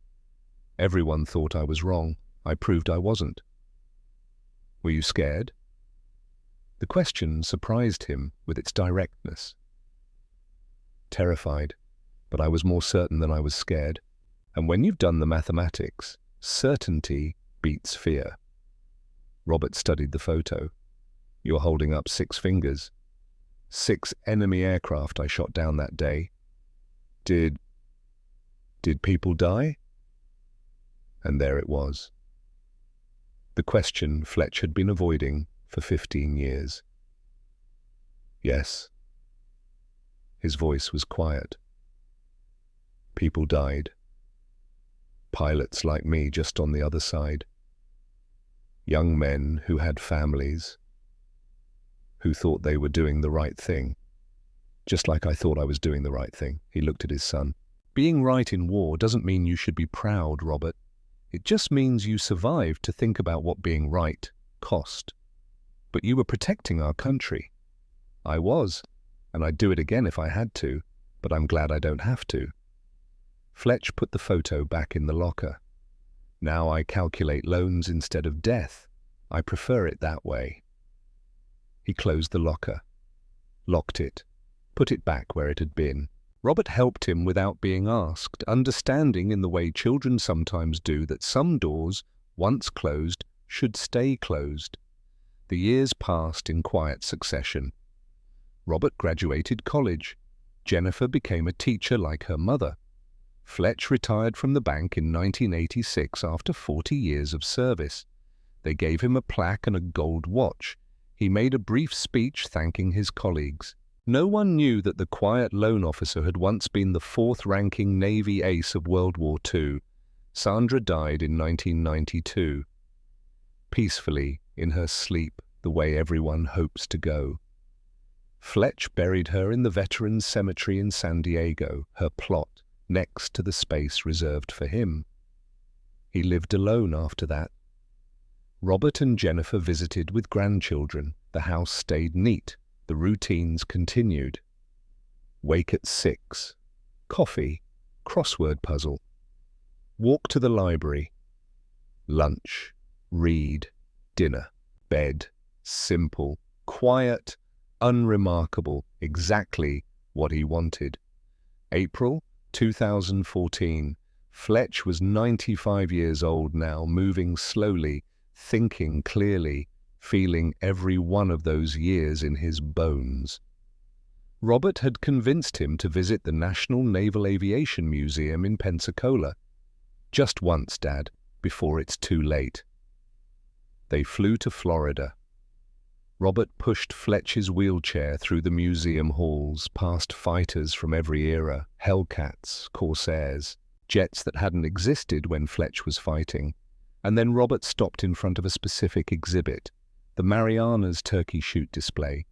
Everyone thought I was wrong. I proved I wasn't. Were you scared? The question surprised him with its directness. Terrified, but I was more certain than I was scared. And when you've done the mathematics, certainty beats fear. Robert studied the photo. You're holding up 6 fingers. 6 enemy aircraft I shot down that day. Did people die? And there it was. The question Fletch had been avoiding for 15 years. Yes. His voice was quiet. People died. Pilots like me just on the other side. Young men who had families, who thought they were doing the right thing. Just like I thought I was doing the right thing. He looked at his son. Being right in war doesn't mean you should be proud, Robert. It just means you survived to think about what being right cost. But you were protecting our country. I was, and I'd do it again if I had to, but I'm glad I don't have to. Fletch put the photo back in the locker. Now I calculate loans instead of death. I prefer it that way. He closed the locker, locked it, put it back where it had been. Robert helped him without being asked, understanding in the way children sometimes do that some doors, once closed, should stay closed. The years passed in quiet succession. Robert graduated college. Jennifer became a teacher like her mother. Fletch retired from the bank in 1986 after 40 years of service. They gave him a plaque and a gold watch. He made a brief speech thanking his colleagues. No one knew that the quiet loan officer had once been the fourth-ranking Navy ace of World War II. Sandra died in 1992. Peacefully, in her sleep, the way everyone hopes to go. Fletch buried her in the Veterans Cemetery in San Diego, her plot, next to the space reserved for him. He lived alone after that. Robert and Jennifer visited with grandchildren. The house stayed neat. The routines continued. Wake at 6. Coffee. Crossword puzzle. Walk to the library. Lunch. Read. Dinner. Bed. Simple. Quiet. Unremarkable. Exactly what he wanted. April 2014. Fletch was 95 years old now, moving slowly, thinking clearly, feeling every one of those years in his bones. Robert had convinced him to visit the National Naval Aviation Museum in Pensacola. Just once, Dad, before it's too late. They flew to Florida. Robert pushed Fletch's wheelchair through the museum halls, past fighters from every era, Hellcats, Corsairs, jets that hadn't existed when Fletch was fighting. And then Robert stopped in front of a specific exhibit, the Marianas turkey shoot display.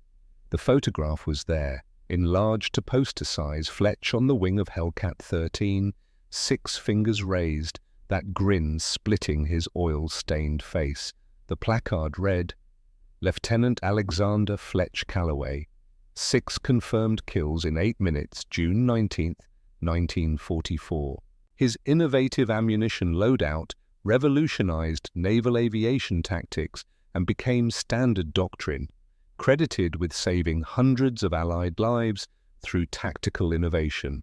The photograph was there, enlarged to poster size, Fletch on the wing of Hellcat 13, 6 fingers raised, that grin splitting his oil-stained face. The placard read, Lieutenant Alexander Fletch Calloway, 6 confirmed kills in 8 minutes, June 19, 1944. His innovative ammunition loadout revolutionized naval aviation tactics and became standard doctrine, credited with saving hundreds of Allied lives through tactical innovation.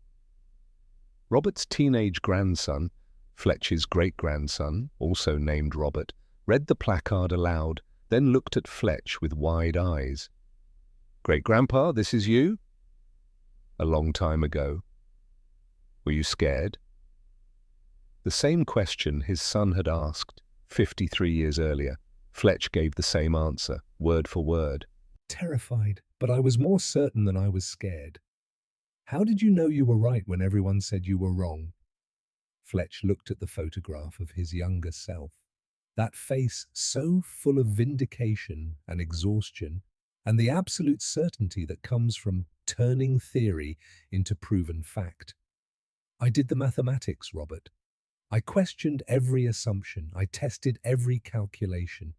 Robert's teenage grandson, Fletch's great-grandson, also named Robert, read the placard aloud, then looked at Fletch with wide eyes. "Great-grandpa, this is you?" "A long time ago." "Were you scared?" The same question his son had asked 53 years earlier. Fletch gave the same answer, word for word. Terrified, but I was more certain than I was scared. How did you know you were right when everyone said you were wrong? Fletch looked at the photograph of his younger self. That face so full of vindication and exhaustion, and the absolute certainty that comes from turning theory into proven fact. I did the mathematics, Robert. I questioned every assumption. I tested every calculation.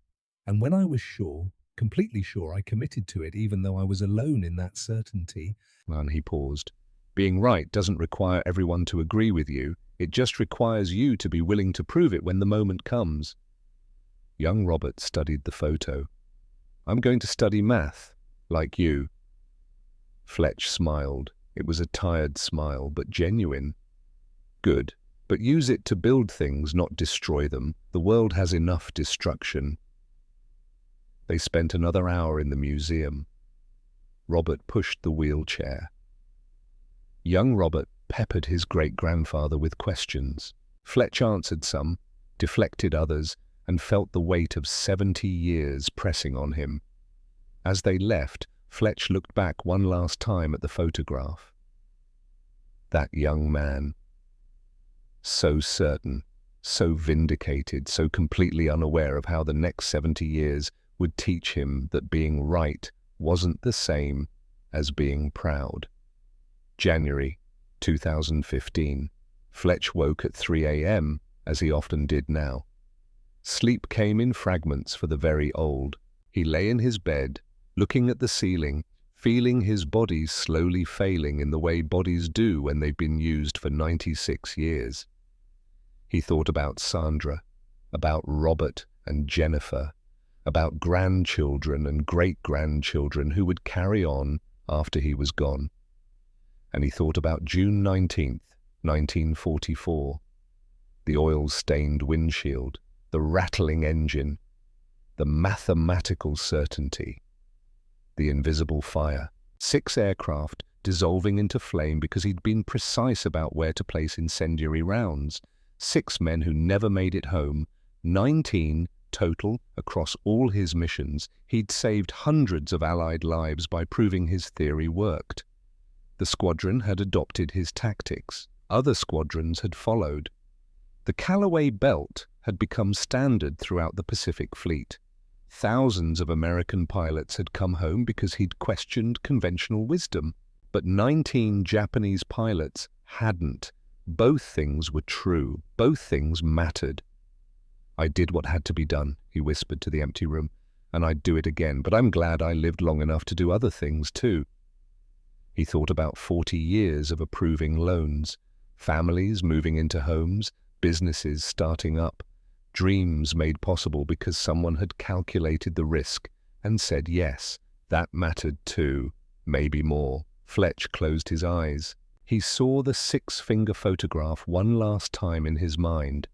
And when I was sure, completely sure, I committed to it, even though I was alone in that certainty. And he paused. Being right doesn't require everyone to agree with you. It just requires you to be willing to prove it when the moment comes. Young Robert studied the photo. "I'm going to study math, like you." Fletch smiled. It was a tired smile, but genuine. "Good, but use it to build things, not destroy them. The world has enough destruction." They spent another hour in the museum. Robert pushed the wheelchair. Young Robert peppered his great-grandfather with questions. Fletch answered some, deflected others, and felt the weight of 70 years pressing on him. As they left, Fletch looked back one last time at the photograph. That young man. So certain, so vindicated, so completely unaware of how the next 70 years would teach him that being right wasn't the same as being proud. January 2015. Fletch woke at 3 a.m., as he often did now. Sleep came in fragments for the very old. He lay in his bed, looking at the ceiling, feeling his body slowly failing in the way bodies do when they've been used for 96 years. He thought about Sandra, about Robert and Jennifer, about grandchildren and great-grandchildren who would carry on after he was gone. And he thought about June 19th, 1944, the oil-stained windshield, the rattling engine, the mathematical certainty, the invisible fire, 6 aircraft dissolving into flame because he'd been precise about where to place incendiary rounds, 6 men who never made it home, 19 total across all his missions. He'd saved hundreds of Allied lives by proving his theory worked. The squadron had adopted his tactics. Other squadrons had followed. The Callaway Belt had become standard throughout the Pacific Fleet. Thousands of American pilots had come home because he'd questioned conventional wisdom, but 19 Japanese pilots hadn't. Both things were true. Both things mattered. "I did what had to be done," he whispered to the empty room, "and I'd do it again, but I'm glad I lived long enough to do other things too." He thought about 40 years of approving loans, families moving into homes, businesses starting up, dreams made possible because someone had calculated the risk and said yes. That mattered too, maybe more. Fletch closed his eyes. He saw the 6-finger photograph one last time in his mind.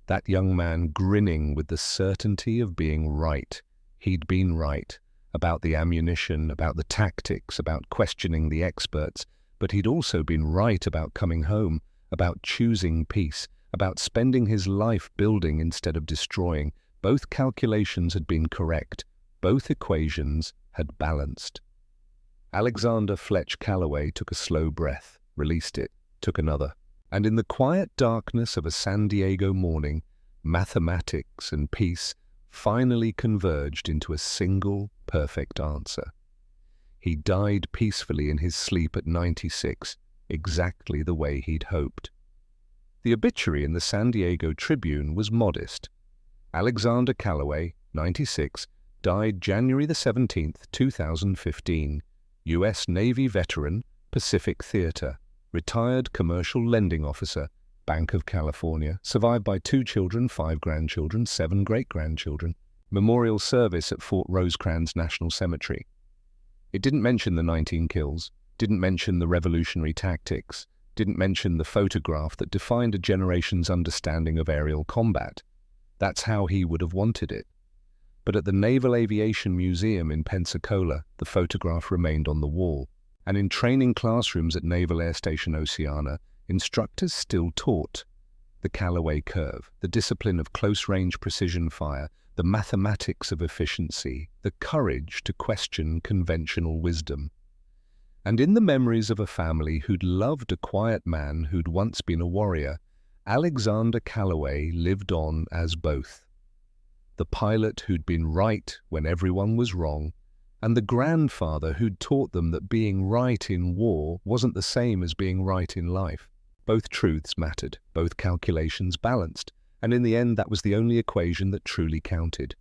That young man grinning with the certainty of being right. He'd been right about the ammunition, about the tactics, about questioning the experts, but he'd also been right about coming home, about choosing peace, about spending his life building instead of destroying. Both calculations had been correct. Both equations had balanced. Alexander Fletch Callaway took a slow breath, released it, took another. And in the quiet darkness of a San Diego morning, mathematics and peace finally converged into a single perfect answer. He died peacefully in his sleep at 96, exactly the way he'd hoped. The obituary in the San Diego Tribune was modest. Alexander Callaway, 96, died January the 17th, 2015, U.S. Navy veteran, Pacific Theater, retired commercial lending officer, Bank of California, survived by 2 children, 5 grandchildren, 7 great-grandchildren. Memorial service at Fort Rosecrans National Cemetery. It didn't mention the 19 kills, didn't mention the revolutionary tactics, didn't mention the photograph that defined a generation's understanding of aerial combat. That's how he would have wanted it. But at the Naval Aviation Museum in Pensacola, the photograph remained on the wall. And in training classrooms at Naval Air Station Oceana, instructors still taught the Callaway curve, the discipline of close-range precision fire, the mathematics of efficiency, the courage to question conventional wisdom. And in the memories of a family who'd loved a quiet man who'd once been a warrior, Alexander Callaway lived on as both. The pilot who'd been right when everyone was wrong, and the grandfather who'd taught them that being right in war wasn't the same as being right in life. Both truths mattered, both calculations balanced, and in the end that was the only equation that truly counted.